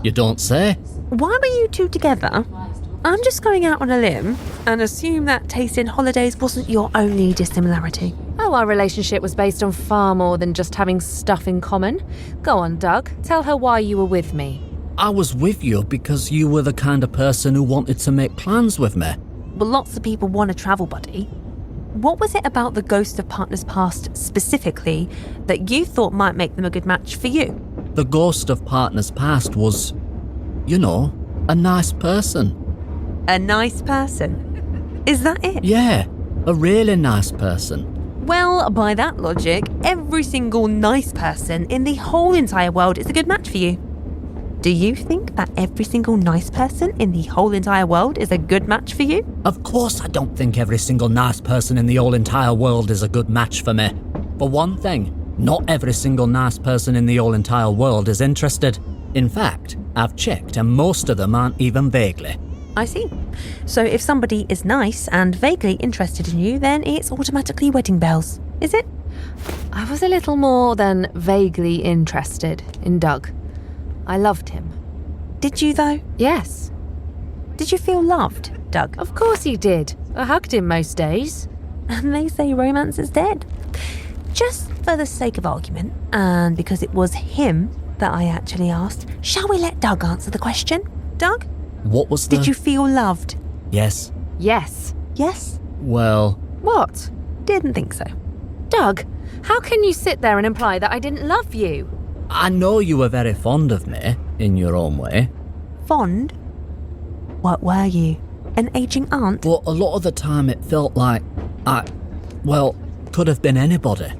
You don't say. Why were you two together? I'm just going out on a limb and assume that taste in holidays wasn't your only dissimilarity. Oh, our relationship was based on far more than just having stuff in common. Go on, Doug. Tell her why you were with me. I was with you because you were the kind of person who wanted to make plans with me. Well, lots of people want a travel buddy. What was it about the Ghost of Partners Past specifically that you thought might make them a good match for you? The Ghost of Partners Past was, you know, a nice person. A nice person? Is that it? Yeah, a really nice person. Well, by that logic, every single nice person in the whole entire world is a good match for you. Do you think that every single nice person in the whole entire world is a good match for you? Of course I don't think every single nice person in the whole entire world is a good match for me. For one thing, not every single nice person in the whole entire world is interested. In fact, I've checked and most of them aren't even vaguely. I see. So if somebody is nice and vaguely interested in you, then it's automatically wedding bells, is it? I was a little more than vaguely interested in Doug. I loved him. Did you, though? Yes. Did you feel loved, Doug? Of course he did. I hugged him most days. And they say romance is dead. Just for the sake of argument, and because it was him that I actually asked, shall we let Doug answer the question? Doug? What was the... Did you feel loved? Yes. Yes. Yes? Well... What? Didn't think so. Doug, how can you sit there and imply that I didn't love you? I know you were very fond of me, in your own way. Fond? What were you? An aging aunt? But a lot of the time it felt like could have been anybody.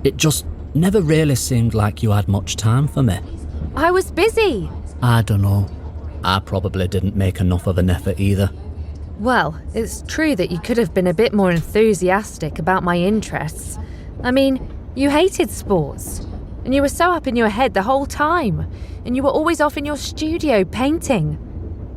It just never really seemed like you had much time for me. I was busy. I don't know. I probably didn't make enough of an effort either. Well, it's true that you could have been a bit more enthusiastic about my interests. I mean, you hated sports, and you were so up in your head the whole time, and you were always off in your studio painting.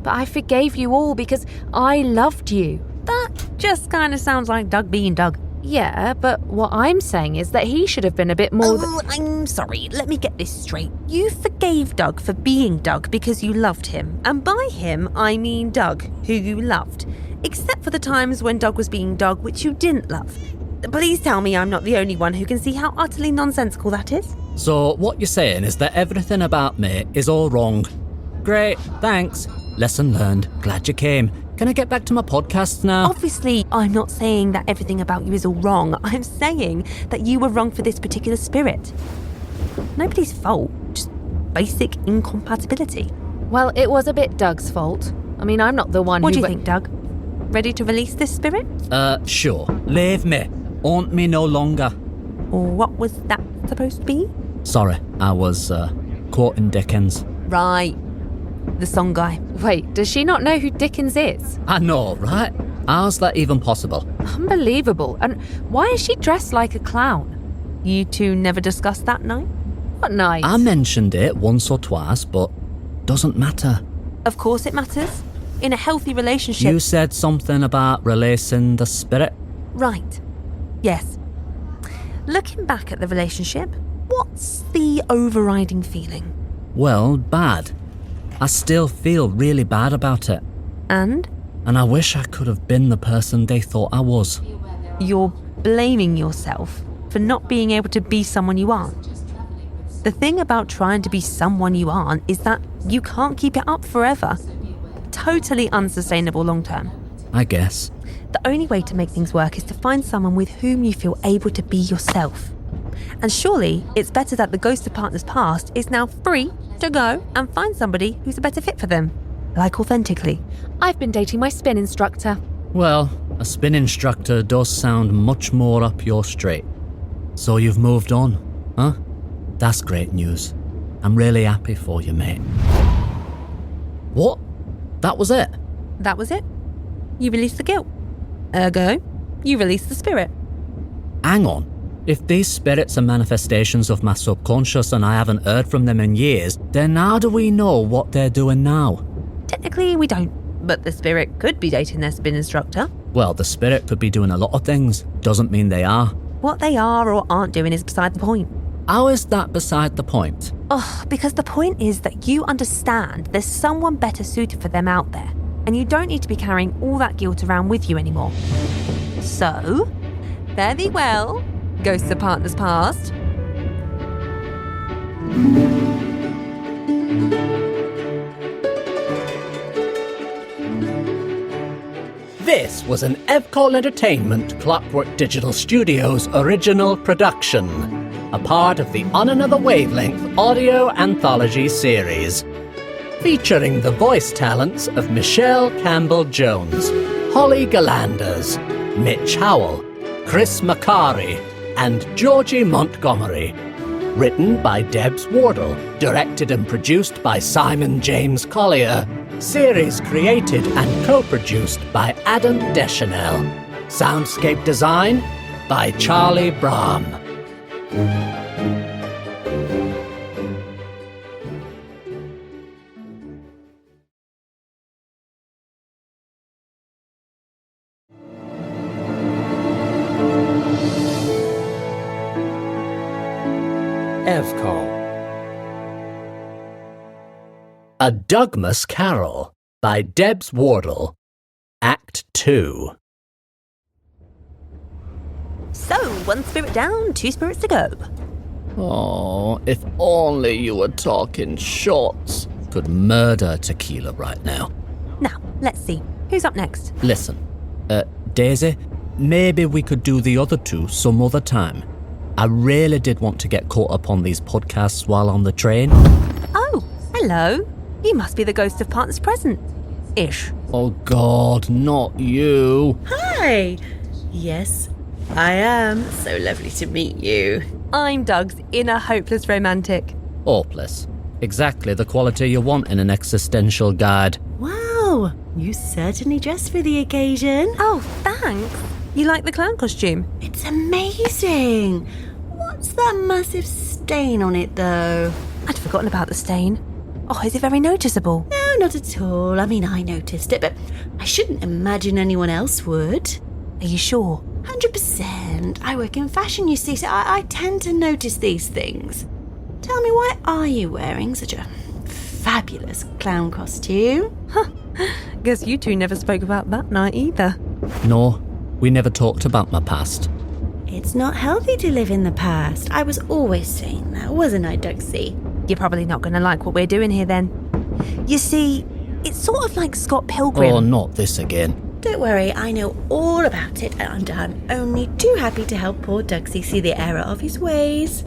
But I forgave you all because I loved you. That just kind of sounds like Doug being Doug. Yeah, but what I'm saying is that he should have been a bit more... I'm sorry, let me get this straight. You forgave Doug for being Doug because you loved him. And by him, I mean Doug, who you loved. Except for the times when Doug was being Doug, which you didn't love. Please tell me I'm not the only one who can see how utterly nonsensical that is. So what you're saying is that everything about me is all wrong. Great, thanks. Lesson learned. Glad you came. Can I get back to my podcast now? Obviously, I'm not saying that everything about you is all wrong. I'm saying that you were wrong for this particular spirit. Nobody's fault, just basic incompatibility. Well, it was a bit Doug's fault. I mean, I'm not the one What who... do you think, Doug? Ready to release this spirit? Sure. Leave me. Own me no longer. Or what was that supposed to be? Sorry, I was, quoting Dickens. Right. The song guy. Wait, does she not know who Dickens is? I know, right? How's that even possible? Unbelievable. And why is she dressed like a clown? You two never discussed that night? What night? I mentioned it once or twice, but doesn't matter. Of course it matters. In a healthy relationship... You said something about releasing the spirit? Right. Yes. Looking back at the relationship, what's the overriding feeling? Well, bad. I still feel really bad about it. And? And I wish I could have been the person they thought I was. You're blaming yourself for not being able to be someone you aren't. The thing about trying to be someone you aren't is that you can't keep it up forever. Totally unsustainable long term. I guess. The only way to make things work is to find someone with whom you feel able to be yourself. And surely it's better that the ghost of partners past is now free to go and find somebody who's a better fit for them. Like authentically. I've been dating my spin instructor. Well, a spin instructor does sound much more up your street. So you've moved on, huh? That's great news. I'm really happy for you, mate. What? That was it? That was it. You released the guilt. Ergo, you released the spirit. Hang on. If these spirits are manifestations of my subconscious and I haven't heard from them in years, then how do we know what they're doing now? Technically, we don't. But the spirit could be dating their spin instructor. Well, the spirit could be doing a lot of things. Doesn't mean they are. What they are or aren't doing is beside the point. How is that beside the point? Oh, because the point is that you understand there's someone better suited for them out there, and you don't need to be carrying all that guilt around with you anymore. So, fare thee well, ghosts of partners past. This was an Evcol Entertainment Clockwork Digital Studios original production, a part of the On Another Wavelength audio anthology series, featuring the voice talents of Michelle Campbell-Jones, Holly Galanders, Mitch Howell, Chris Macari, and Georgie Montgomery. Written by Debs Wardle, directed and produced by Simon James Collier. Series created and co-produced by Adam Deschanel. Soundscape design by Charlie Brahm. Evcom. A Dougmas Carol by Debs Wardle. Act 2. So, one spirit down, 2 spirits to go. Oh, if only you were talking shots. Could murder tequila right now. Now, let's see. Who's up next? Listen, Daisy, maybe we could do the other two some other time. I really did want to get caught up on these podcasts while on the train. Oh, hello. You must be the ghost of Partners Present. Ish. Oh God, not you. Hi. Yes, I am. So lovely to meet you. I'm Doug's inner hopeless romantic. Hopeless. Exactly the quality you want in an existential guide. Wow, you certainly dressed for the occasion. Oh, thanks. You like the clown costume? It's amazing. What's that massive stain on it, though? I'd forgotten about the stain. Oh, is it very noticeable? No, not at all. I mean, I noticed it, but I shouldn't imagine anyone else would. Are you sure? 100%. I work in fashion, you see, so I tend to notice these things. Tell me, why are you wearing such a fabulous clown costume? Guess you two never spoke about that night either. No, we never talked about my past. It's not healthy to live in the past. I was always saying that, wasn't I, Dugsy? You're probably not going to like what we're doing here then. You see, it's sort of like Scott Pilgrim. Oh, not this again. Don't worry, I know all about it, and I'm only too happy to help poor Dugsy see the error of his ways.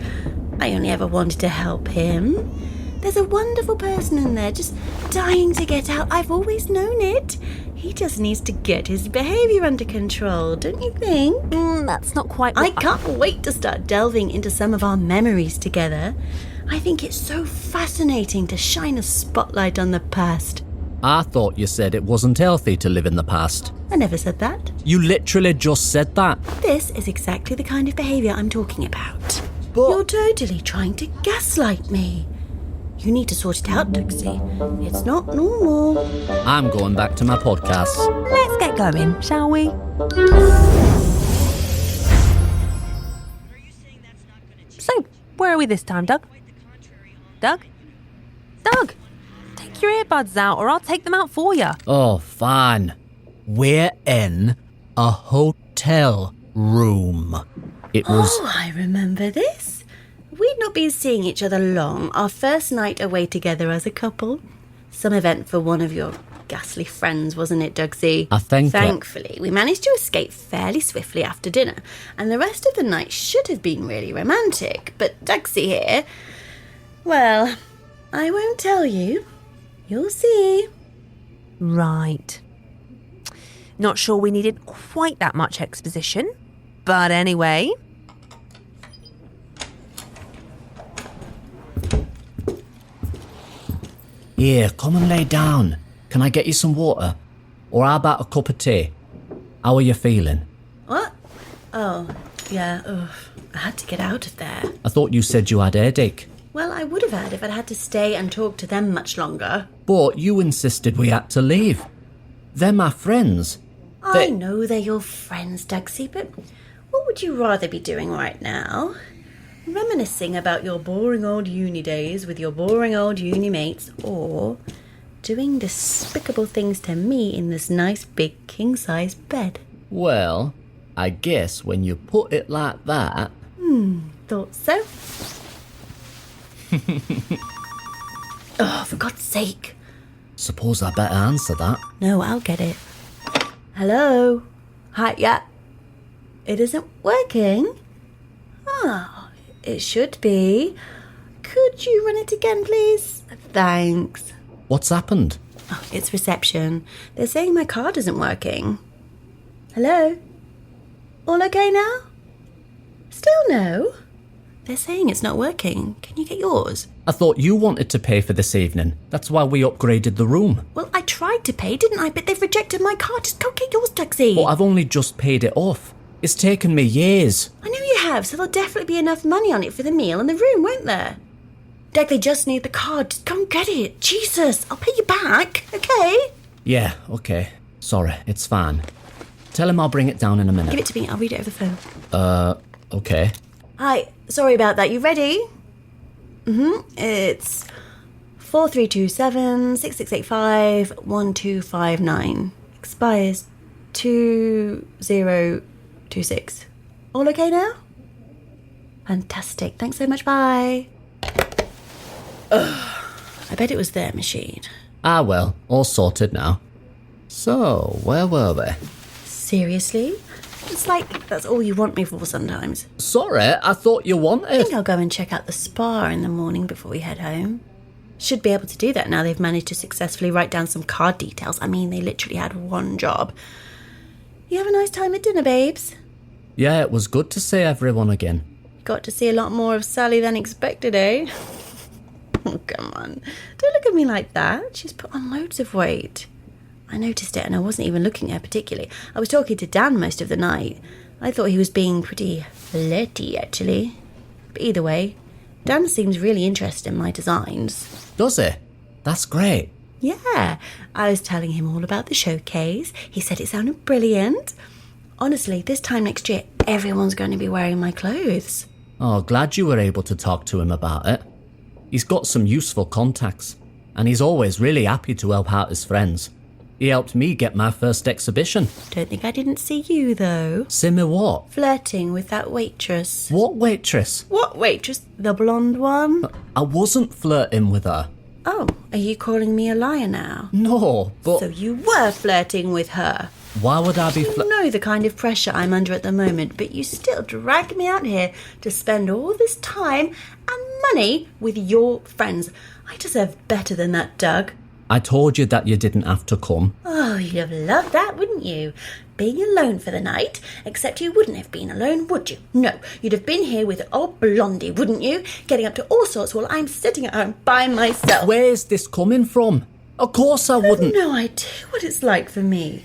I only ever wanted to help him. There's a wonderful person in there just dying to get out. I've always known it. He just needs to get his behaviour under control, don't you think? That's not quite I can't wait to start delving into some of our memories together. I think it's so fascinating to shine a spotlight on the past. I thought you said it wasn't healthy to live in the past. I never said that. You literally just said that. This is exactly the kind of behaviour I'm talking about. But you're totally trying to gaslight me. You need to sort it out, Dugsy. It's not normal. I'm going back to my podcast. Let's get going, shall we? So, where are we this time, Doug? Doug? Doug! Take your earbuds out or I'll take them out for you. Oh, fine. We're in a hotel room. It was... Oh, I remember this. We'd not been seeing each other long. Our first night away together as a couple. Some event for one of your ghastly friends, wasn't it, Dugsy? I think... Thankfully, we managed to escape fairly swiftly after dinner, and the rest of the night should have been really romantic. But Dugsy here... Well, I won't tell you. You'll see. Right. Not sure we needed quite that much exposition. But anyway... Here, come and lay down. Can I get you some water? Or how about a cup of tea? How are you feeling? What? Oh, yeah, I had to get out of there. I thought you said you had a headache. Well, I would have had if I'd had to stay and talk to them much longer. But you insisted we had to leave. They're my friends. I know they're your friends, Dugsy, but what would you rather be doing right now? Reminiscing about your boring old uni days with your boring old uni mates, or doing despicable things to me in this nice big king-size bed? Well, I guess when you put it like that... Thought so. Oh, for God's sake. Suppose I better answer that. No, I'll get it. Hello? Hi, yeah. It isn't working? Oh, it should be. Could you run it again, please? Thanks. What's happened? Oh, it's reception. They're saying my card isn't working. Hello? All okay now? Still no? They're saying it's not working. Can you get yours? I thought you wanted to pay for this evening. That's why we upgraded the room. Well, I tried to pay, didn't I? But they've rejected my card. Just go get yours, Dugsy. But I've only just paid it off. It's taken me years. I know you have, so there'll definitely be enough money on it for the meal and the room, won't there? Doug, they just need the card. Just go and get it. Jesus, I'll pay you back, okay? Yeah, okay. Sorry, it's fine. Tell him I'll bring it down in a minute. Give it to me. I'll read it over the phone. Okay. Hi, sorry about that. You ready? It's 4327-6685-1259. Expires 2026. All okay now? Fantastic. Thanks so much. Bye. Ugh. I bet it was their machine. Ah well, all sorted now. So, where were we? Seriously? It's like that's all you want me for sometimes. Sorry, I thought you I wanted... think I'll go and check out the spa in the morning before we head home. Should be able to do that now they've managed to successfully write down some card details. I mean, they literally had one job. You have a nice time at dinner, babes? Yeah, it was good to see everyone again. Got to see a lot more of Sally than expected, eh? Oh, come on. Don't look at me like that. She's put on loads of weight. I noticed it and I wasn't even looking at her particularly. I was talking to Dan most of the night. I thought he was being pretty flirty, actually. But either way, Dan seems really interested in my designs. Does he? That's great. Yeah, I was telling him all about the showcase. He said it sounded brilliant. Honestly, this time next year, everyone's going to be wearing my clothes. Oh, glad you were able to talk to him about it. He's got some useful contacts, and he's always really happy to help out his friends. He helped me get my first exhibition. Don't think I didn't see you, though. See me what? Flirting with that waitress. What waitress? What waitress? The blonde one? I wasn't flirting with her. Oh, are you calling me a liar now? No, but... So you were flirting with her. Why would I be You know the kind of pressure I'm under at the moment, but you still drag me out here to spend all this time and money with your friends. I deserve better than that, Doug. I told you that you didn't have to come. Oh, you'd have loved that, wouldn't you? Being alone for the night, except you wouldn't have been alone, would you? No, you'd have been here with old Blondie, wouldn't you? Getting up to all sorts while I'm sitting at home by myself. Where's this coming from? Of course I wouldn't. No idea what it's like for me.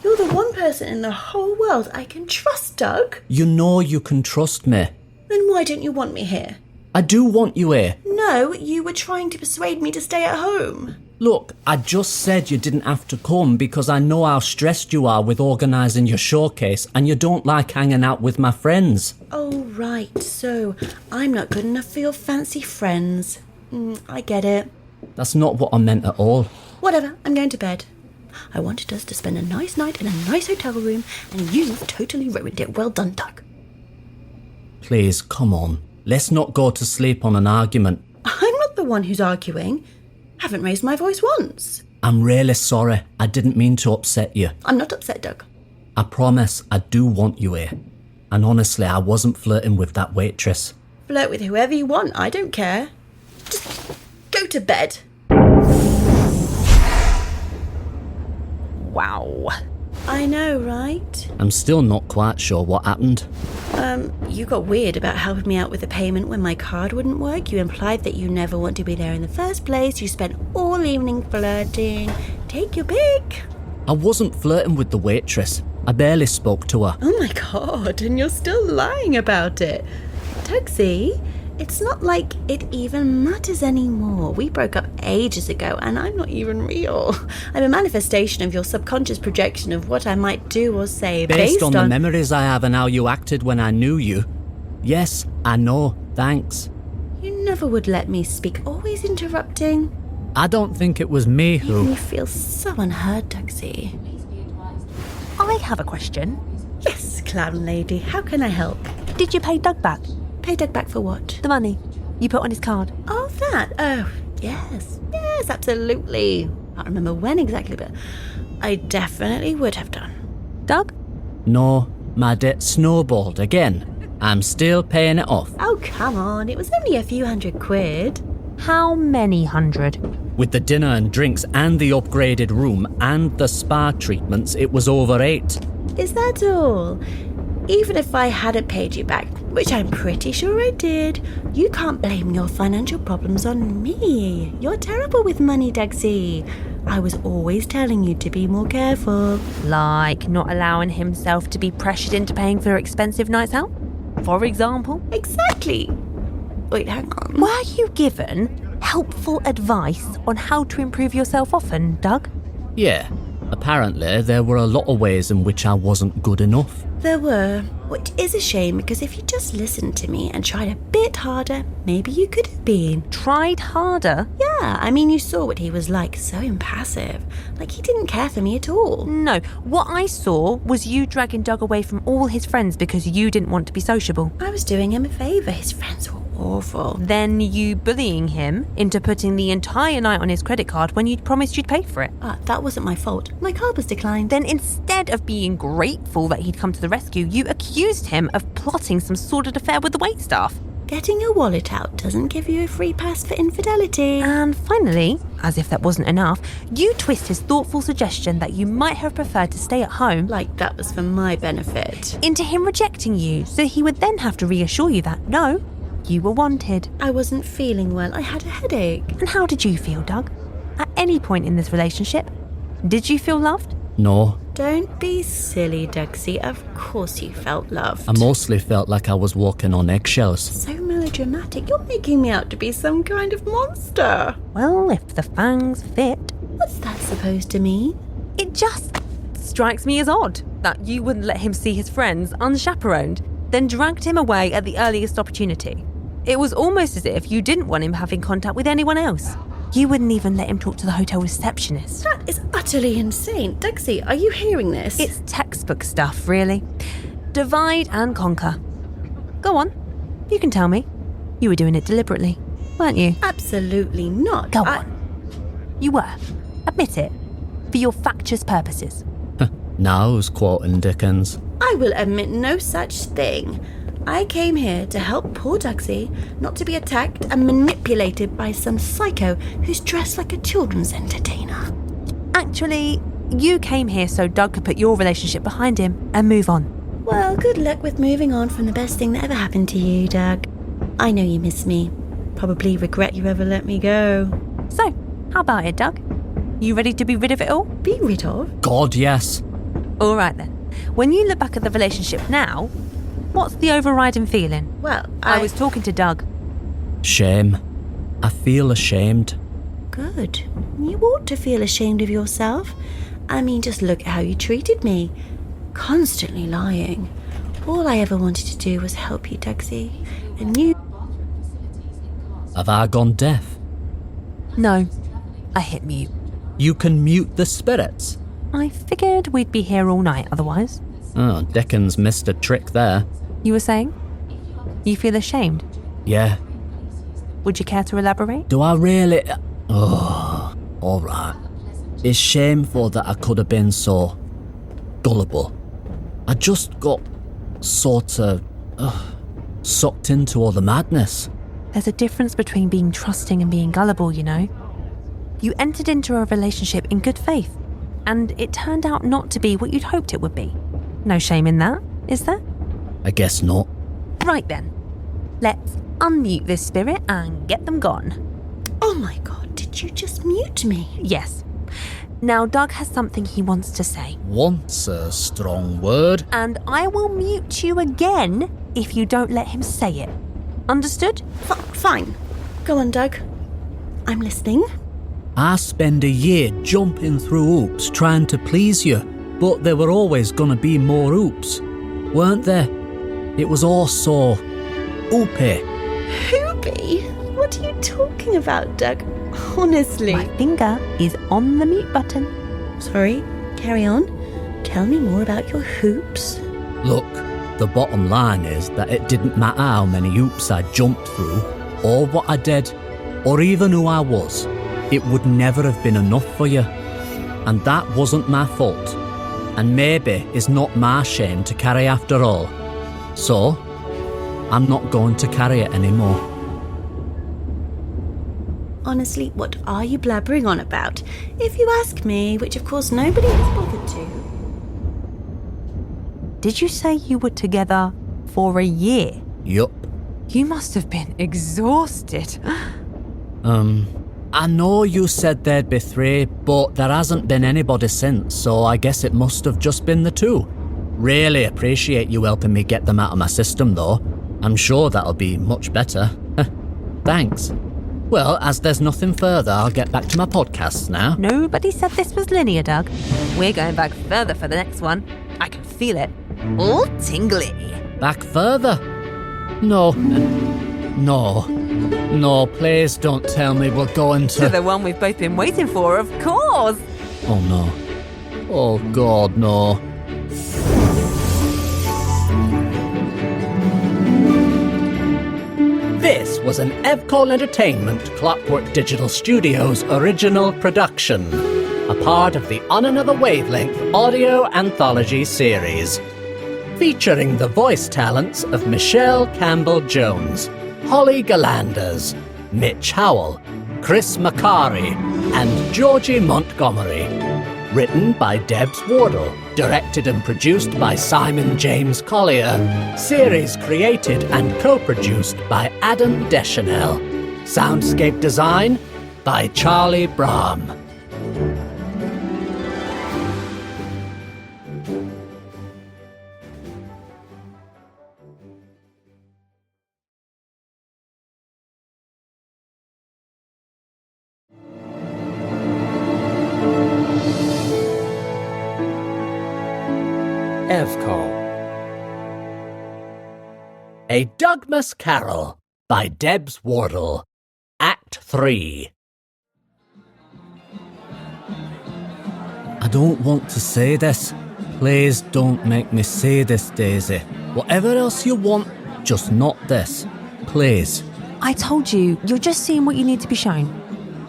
You're the one person in the whole world I can trust, Doug. You know you can trust me. Then why don't you want me here? I do want you here. No, you were trying to persuade me to stay at home. Look, I just said you didn't have to come because I know how stressed you are with organising your showcase and you don't like hanging out with my friends. Oh, right. So I'm not good enough for your fancy friends. I get it. That's not what I meant at all. Whatever, I'm going to bed. I wanted us to spend a nice night in a nice hotel room and you've totally ruined it. Well done, Doug. Please, come on. Let's not go to sleep on an argument. I'm not the one who's arguing. Haven't raised my voice once. I'm really sorry. I didn't mean to upset you. I'm not upset, Doug. I promise I do want you here. And honestly, I wasn't flirting with that waitress. Flirt with whoever you want. I don't care. Just go to bed. Wow. I know, right? I'm still not quite sure what happened. You got weird about helping me out with the payment when my card wouldn't work. You implied that you never want to be there in the first place. You spent all evening flirting. Take your pick. I wasn't flirting with the waitress. I barely spoke to her. Oh my god, and you're still lying about it. Tugsy, it's not like it even matters anymore. We broke up ages ago and I'm not even real. I'm a manifestation of your subconscious projection of what I might do or say Based on the memories I have and how you acted when I knew you. Yes, I know. Thanks. You never would let me speak, always interrupting. I don't think it was me You who... make me feel so unheard, Tugsy. I have a question. Yes, clown lady, how can I help? Did you pay Doug back? Pay Doug back for what? The money you put on his card? Oh, that. Oh, yes. Yes, absolutely. I can't remember when exactly, but I definitely would have done. Doug? No, my debt snowballed again. I'm still paying it off. Oh, come on. It was only a few £100. How many hundred? With the dinner and drinks and the upgraded room and the spa treatments, it was over 8. Is that all? Even if I hadn't paid you back, which I'm pretty sure I did, you can't blame your financial problems on me. You're terrible with money, Dugsy. I was always telling you to be more careful. Like not allowing himself to be pressured into paying for expensive nights out? For example? Exactly. Wait, hang on. Were you given helpful advice on how to improve yourself often, Doug? Yeah, apparently there were a lot of ways in which I wasn't good enough. There were. Well, it is a shame because if you just listened to me and tried a bit harder, maybe you could have been. Tried harder? Yeah, I mean, you saw what he was like, so impassive. Like he didn't care for me at all. No, what I saw was you dragging Doug away from all his friends because you didn't want to be sociable. I was doing him a favour. His friends were awful. Then you bullying him into putting the entire night on his credit card when you'd promised you'd pay for it. That wasn't my fault. My card was declined. Then instead of being grateful that he'd come to the rescue, you accused him of plotting some sordid affair with the waitstaff. Getting your wallet out doesn't give you a free pass for infidelity. And finally, as if that wasn't enough, you twist his thoughtful suggestion that you might have preferred to stay at home, Like that was for my benefit. into him rejecting you, so he would then have to reassure you that, no, you were wanted. I wasn't feeling well. I had a headache. And how did you feel, Doug? At any point in this relationship, did you feel loved? No, Don't be silly, Dugsy. Of course you felt loved. I mostly felt like I was walking on eggshells. So melodramatic. You're making me out to be some kind of monster. Well, if the fangs fit. What's that supposed to mean? It just strikes me as odd that you wouldn't let him see his friends unchaperoned, then dragged him away at the earliest opportunity. It was almost as if you didn't want him having contact with anyone else. You wouldn't even let him talk to the hotel receptionist. That is utterly insane. Dugsy, are you hearing this? It's textbook stuff, really. Divide and conquer. Go on, you can tell me. You were doing it deliberately, weren't you? Absolutely not. Go on. You were. Admit it. For your factious purposes. Now who's quoting Dickens? I will admit no such thing. I came here to help poor Dugsy, not to be attacked and manipulated by some psycho who's dressed like a children's entertainer. Actually, you came here so Doug could put your relationship behind him and move on. Well, good luck with moving on from the best thing that ever happened to you, Doug. I know you miss me. Probably regret you ever let me go. So, how about it, Doug? You ready to be rid of it all? Be rid of? God, yes. All right then. When you look back at the relationship now, what's the overriding feeling? Well, I was talking to Doug. Shame. I feel ashamed. Good. You ought to feel ashamed of yourself. I mean, just look at how you treated me. Constantly lying. All I ever wanted to do was help you, Dugsy. And you... Have I gone deaf? No, I hit mute. You can mute the spirits. I figured we'd be here all night otherwise. Oh, Dickens missed a trick there. You were saying? You feel ashamed? Yeah. Would you care to elaborate? Do I really? Oh, alright. It's shameful that I could have been so gullible. I just got sort of sucked into all the madness. There's a difference between being trusting and being gullible, you know. You entered into a relationship in good faith, and it turned out not to be what you'd hoped it would be. No shame in that, is there? I guess not. Right then. Let's unmute this spirit and get them gone. Oh my god, did you just mute me? Yes. Now Doug has something he wants to say. Once a strong word. And I will mute you again if you don't let him say it. Understood? Fine. Go on, Doug. I'm listening. I spend a year jumping through hoops trying to please you, but there were always gonna be more hoops, weren't there? It was all so hoopy. Hoopy? What are you talking about, Doug? Honestly. My finger is on the mute button. Sorry, carry on. Tell me more about your hoops. Look, the bottom line is that it didn't matter how many hoops I jumped through, or what I did, or even who I was. It would never have been enough for you. And that wasn't my fault. And maybe it's not my shame to carry after all. So, I'm not going to carry it anymore. Honestly, what are you blabbering on about? If you ask me, which of course nobody has bothered to. Did you say you were together for a year? Yup. You must have been exhausted. I know you said there'd be 3, but there hasn't been anybody since, so I guess it must have just been the 2. Really appreciate you helping me get them out of my system, though. I'm sure that'll be much better. Thanks. Well, as there's nothing further, I'll get back to my podcasts now. Nobody said this was linear, Doug. We're going back further for the next one. I can feel it. All tingly. Back further? No, please don't tell me we're going To the one we've both been waiting for, of course. Oh no. Oh God, no. This was an Evcol Entertainment Clockwork Digital Studios original production, a part of the On Another Wavelength audio anthology series, featuring the voice talents of Michelle Campbell-Jones, Holly Galanders, Mitch Howell, Chris Macari, and Georgie Montgomery. Written by Debs Wardle, directed and produced by Simon James Collier. Series created and co-produced by Adam Deschanel. Soundscape design by Charlie Brahm. Evcol. A Dougmas Carol by Debs Wardle. Act 3. I don't want to say this. Please don't make me say this, Daisy. Whatever else you want, just not this. Please. I told you, you're just seeing what you need to be shown.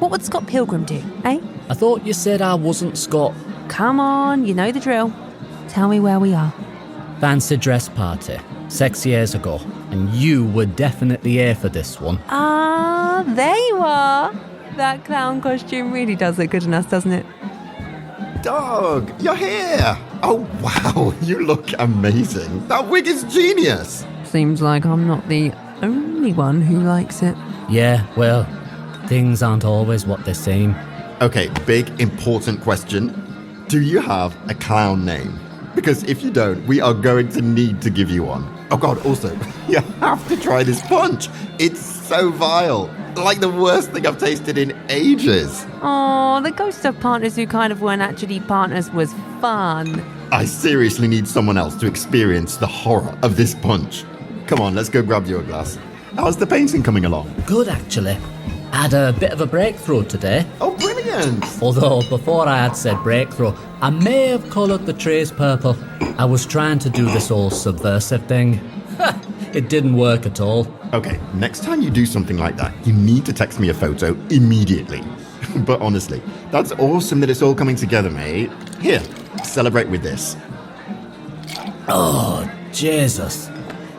What would Scott Pilgrim do, eh? I thought you said I wasn't Scott. Come on, you know the drill. Tell me where we are. Fancy dress party, 6 years ago, and you were definitely here for this one. Ah, there you are. That clown costume really does look good on us, doesn't it? Doug, you're here. Oh, wow, you look amazing. That wig is genius. Seems like I'm not the only one who likes it. Yeah, well, things aren't always what they seem. Okay, big important question. Do you have a clown name? Because if you don't, we are going to need to give you one. Oh God, also, you have to try this punch. It's so vile. Like the worst thing I've tasted in ages. Oh, the ghost of partners who kind of weren't actually partners was fun. I seriously need someone else to experience the horror of this punch. Come on, let's go grab you a glass. How's the painting coming along? Good, actually. Had a bit of a breakthrough today. Oh, brilliant! Although, before I had said breakthrough, I may have coloured the trays purple. I was trying to do this all subversive thing. It didn't work at all. Okay, next time you do something like that, you need to text me a photo immediately. But honestly, that's awesome that it's all coming together, mate. Here, celebrate with this. Oh, Jesus.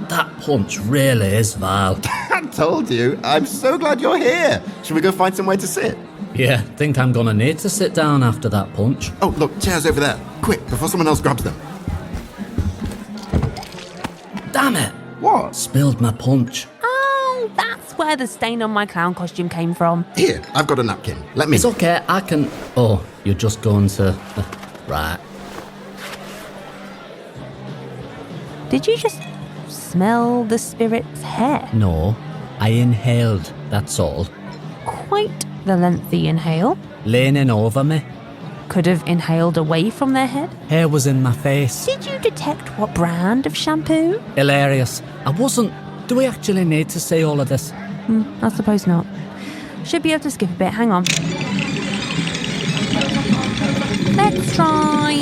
That punch really is vile. I told you. I'm so glad you're here. Should we go find somewhere to sit? Yeah, think I'm gonna need to sit down after that punch. Oh, look, chairs over there. Quick, before someone else grabs them. Damn it! What? Spilled my punch. Oh, that's where the stain on my clown costume came from. Here, I've got a napkin. Let me... It's okay, I can... Oh, you're just going to... Right. Did you just smell the spirit's hair? No, I inhaled, that's all. Quite the lengthy inhale. Leaning over me. Could have inhaled away from their head. Hair was in my face. Did you detect what brand of shampoo? Hilarious. I wasn't... Do we actually need to say all of this? I suppose not. Should be able to skip a bit. Hang on. Let's try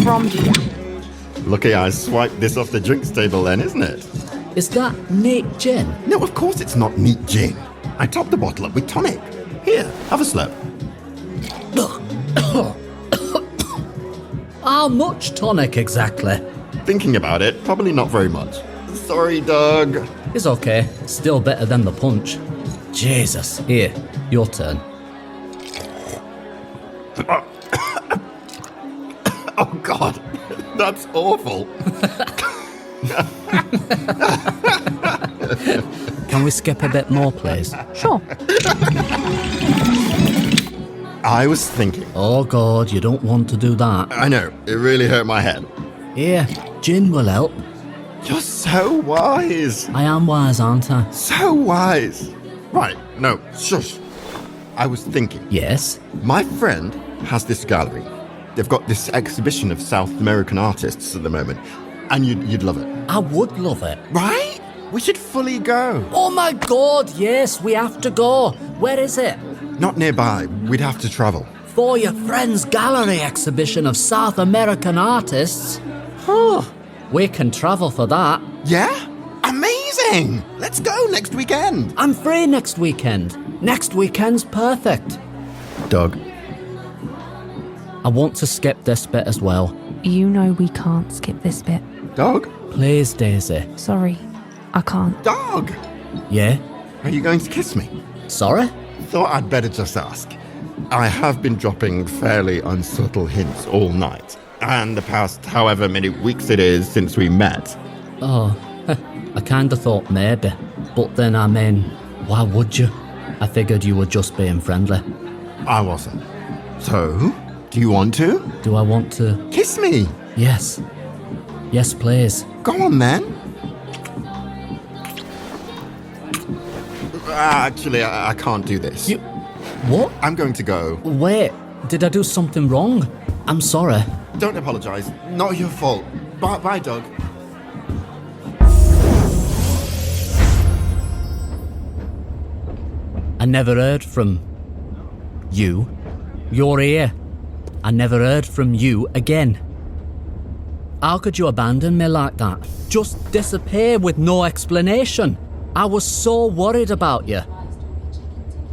from here. Lucky I swiped this off the drinks table then, isn't it? Is that neat gin? No, of course it's not neat gin. I topped the bottle up with tonic. Here, have a slurp. How much tonic exactly? Thinking about it, probably not very much. Sorry, Doug. It's okay. Still better than the punch. Jesus. Here, your turn. Oh, God. That's awful. Can we skip a bit more, please? Sure. I was thinking. Oh, God, you don't want to do that. I know, it really hurt my head. Here, gin will help. You're so wise. I am wise, aren't I? So wise. Right, no, shush. I was thinking. Yes? My friend has this gallery. They've got this exhibition of South American artists at the moment. And you'd love it. I would love it. Right? We should fully go. Oh my god, yes, we have to go. Where is it? Not nearby. We'd have to travel. For your friend's gallery exhibition of South American artists. Oh, we can travel for that. Yeah? Amazing! Let's go next weekend. I'm free next weekend. Next weekend's perfect. Doug. I want to skip this bit as well. You know we can't skip this bit. Doug? Please, Daisy. Sorry, I can't. Doug! Yeah? Are you going to kiss me? Sorry? Thought I'd better just ask. I have been dropping fairly unsubtle hints all night, and the past however many weeks it is since we met. Oh, I kinda thought maybe. But then, I mean, why would you? I figured you were just being friendly. I wasn't. So, do you want to? Do I want to? Kiss me! Yes. Yes, please. Go on then. Actually, I can't do this. You... What? I'm going to go. Wait, did I do something wrong? I'm sorry. Don't apologise. Not your fault. Bye, Doug. I never heard from you. You're here. I never heard from you again. How could you abandon me like that? Just disappear with no explanation. I was so worried about you.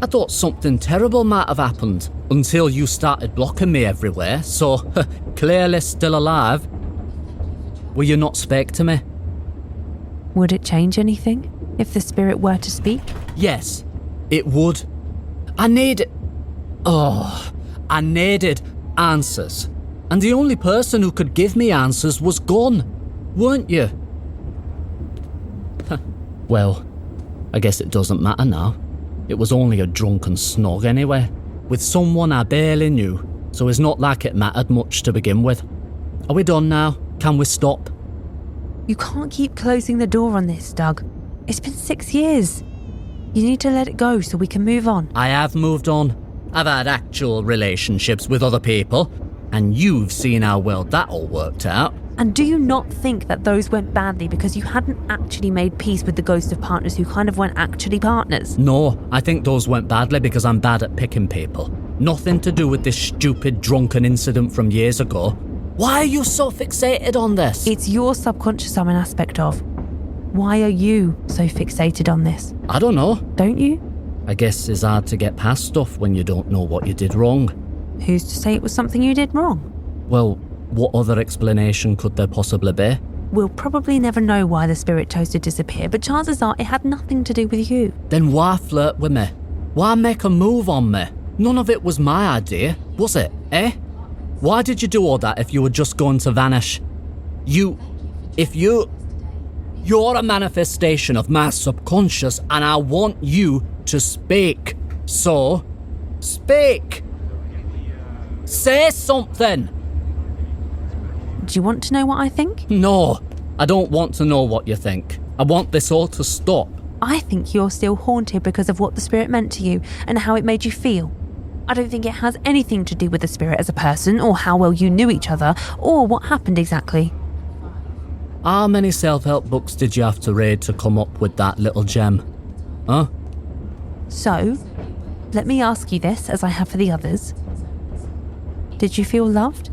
I thought something terrible might have happened until you started blocking me everywhere, so clearly still alive. Will you not speak to me? Would it change anything if the spirit were to speak? Yes, it would. I needed answers. And the only person who could give me answers was gone, weren't you? Well, I guess it doesn't matter now. It was only a drunken snog anyway, with someone I barely knew, so it's not like it mattered much to begin with. Are we done now? Can we stop? You can't keep closing the door on this, Doug. It's been 6 years. You need to let it go so we can move on. I have moved on. I've had actual relationships with other people, and you've seen how well that all worked out. And do you not think that those went badly because you hadn't actually made peace with the ghost of partners who kind of weren't actually partners? No, I think those went badly because I'm bad at picking people. Nothing to do with this stupid drunken incident from years ago. Why are you so fixated on this? It's your subconscious I'm an aspect of. Why are you so fixated on this? I don't know. Don't you? I guess it's hard to get past stuff when you don't know what you did wrong. Who's to say it was something you did wrong? Well, what other explanation could there possibly be? We'll probably never know why the spirit chose to disappear, but chances are it had nothing to do with you. Then why flirt with me? Why make a move on me? None of it was my idea, was it, eh? Why did you do all that if you were just going to vanish? You're a manifestation of my subconscious, and I want you to speak. So, speak! Say something! Do you want to know what I think? No, I don't want to know what you think. I want this all to stop. I think you're still haunted because of what the spirit meant to you and how it made you feel. I don't think it has anything to do with the spirit as a person or how well you knew each other or what happened exactly. How many self-help books did you have to read to come up with that little gem? Huh? So, let me ask you this as I have for the others. Did you feel loved?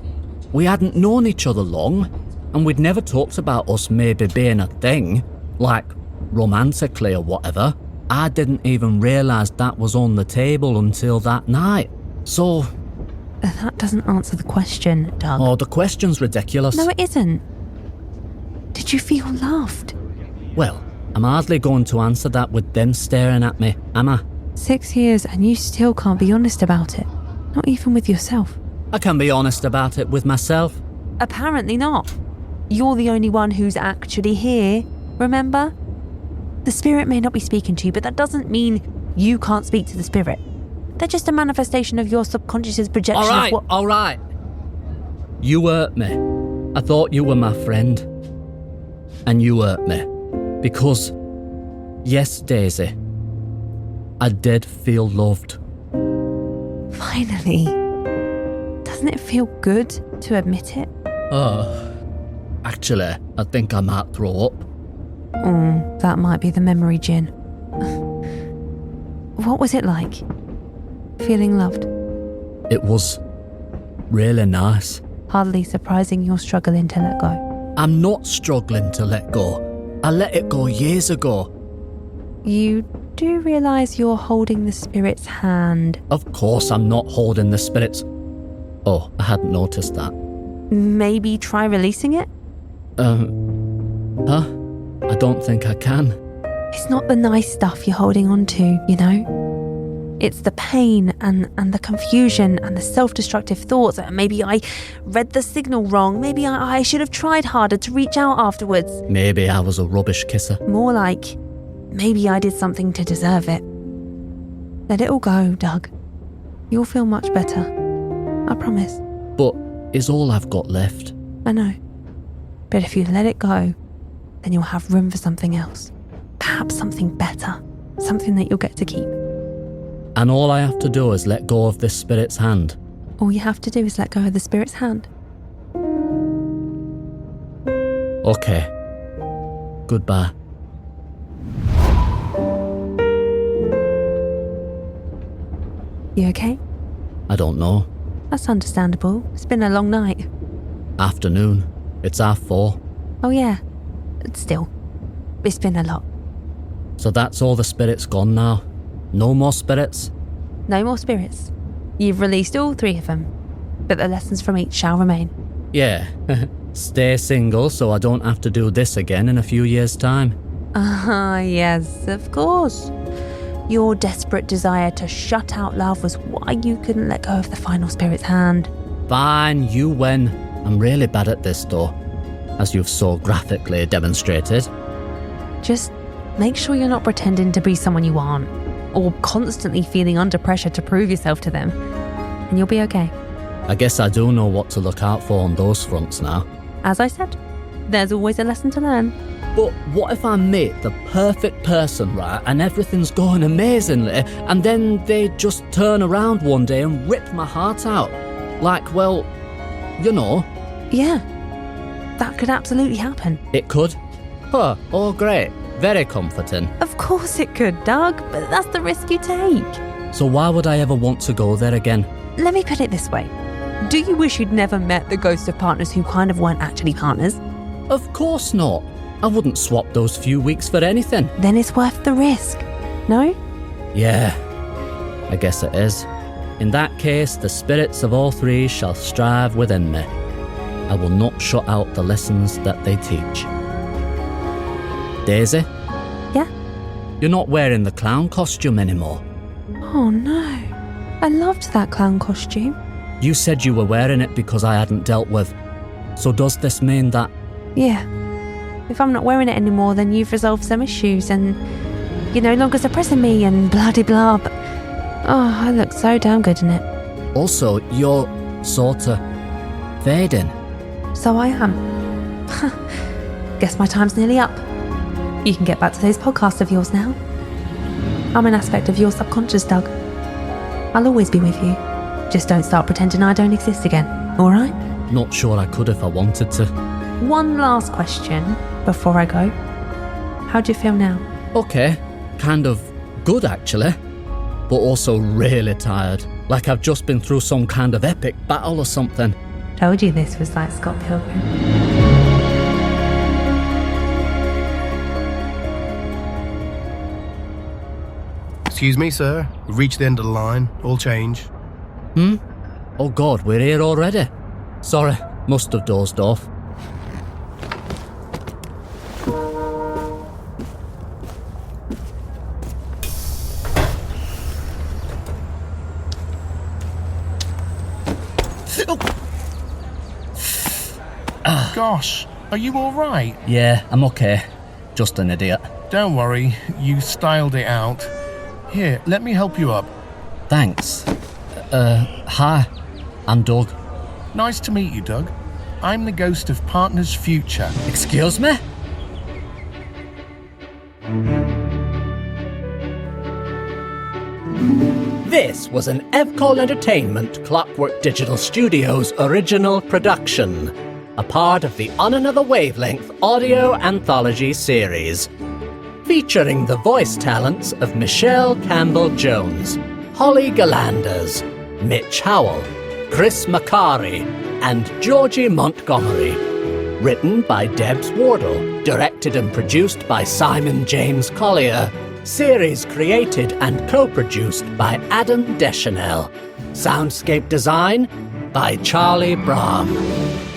We hadn't known each other long, and we'd never talked about us maybe being a thing, like romantically or whatever. I didn't even realise that was on the table until that night. So... That doesn't answer the question, Doug. Oh, the question's ridiculous. No, it isn't. Did you feel loved? Well, I'm hardly going to answer that with them staring at me, am I? 6 years and you still can't be honest about it. Not even with yourself. I can be honest about it with myself. Apparently not. You're the only one who's actually here, remember? The spirit may not be speaking to you, but that doesn't mean you can't speak to the spirit. They're just a manifestation of your subconscious's projection of what... All right. You hurt me. I thought you were my friend. And you hurt me. Because, yes, Daisy, I did feel loved. Finally. Doesn't it feel good to admit it? Oh, Actually, I think I might throw up. That might be the memory, Jin. What was it like? Feeling loved? It was really nice. Hardly surprising you're struggling to let go. I'm not struggling to let go. I let it go years ago. You do realise you're holding the spirit's hand. Of course I'm not holding the spirit's... Oh, I hadn't noticed that. Maybe try releasing it? Huh? I don't think I can. It's not the nice stuff you're holding on to, you know? It's the pain and the confusion and the self-destructive thoughts. Maybe I read the signal wrong. Maybe I should have tried harder to reach out afterwards. Maybe I was a rubbish kisser. More like, maybe I did something to deserve it. Let it all go, Doug. You'll feel much better. I promise. But is all I've got left. I know. But if you let it go, then you'll have room for something else. Perhaps something better. Something that you'll get to keep. And all I have to do is let go of this spirit's hand. All you have to do is let go of the spirit's hand. Okay. Goodbye. You okay? I don't know. That's understandable. It's been a long night. Afternoon. It's 4:30. Oh yeah. Still. It's been a lot. So that's all the spirits gone now? No more spirits? No more spirits. You've released all 3 of them. But the lessons from each shall remain. Yeah. Stay single so I don't have to do this again in a few years' time. Yes, of course. Your desperate desire to shut out love was why you couldn't let go of the final spirit's hand. Fine, you win. I'm really bad at this though, as you've so graphically demonstrated. Just make sure you're not pretending to be someone you aren't, or constantly feeling under pressure to prove yourself to them, and you'll be okay. I guess I do know what to look out for on those fronts now. As I said, there's always a lesson to learn. But what if I meet the perfect person, right, and everything's going amazingly, and then they just turn around one day and rip my heart out? Like, well, you know. Yeah, that could absolutely happen. It could? Huh, oh great. Very comforting. Of course it could, Doug, but that's the risk you take. So why would I ever want to go there again? Let me put it this way. Do you wish you'd never met the ghosts of partners who kind of weren't actually partners? Of course not. I wouldn't swap those few weeks for anything. Then it's worth the risk, no? Yeah, I guess it is. In that case, the spirits of all 3 shall strive within me. I will not shut out the lessons that they teach. Daisy? Yeah? You're not wearing the clown costume anymore. Oh no. I loved that clown costume. You said you were wearing it because I hadn't dealt with. So does this mean that... Yeah. If I'm not wearing it anymore, then you've resolved some issues and you're no longer suppressing me and blah-de-blah. But, oh, I look so damn good in it. Also, you're sorta fading. So I am. Guess my time's nearly up. You can get back to those podcasts of yours now. I'm an aspect of your subconscious, Doug. I'll always be with you. Just don't start pretending I don't exist again, alright? Not sure I could if I wanted to. One last question before I go. How do you feel now? Okay, kind of good actually, but also really tired. Like I've just been through some kind of epic battle or something. Told you this was like Scott Pilgrim. Excuse me, sir. We've reached the end of the line. All change. Oh God, we're here already. Sorry, must have dozed off. Gosh, are you all right? Yeah, I'm okay. Just an idiot. Don't worry, you styled it out. Here, let me help you up. Thanks. Hi, I'm Doug. Nice to meet you, Doug. I'm the ghost of Partner's future. Excuse me? This was an Evcol Entertainment Clockwork Digital Studios original production. a part of the On Another Wavelength audio anthology series. Featuring the voice talents of Michelle Campbell-Jones, Holly Galanders, Mitch Howell, Chris Macari, and Georgie Montgomery. Written by Debs Wardle, directed and produced by Simon James Collier. Series created and co-produced by Adam Deschanel. Soundscape design by Charlie Brahm.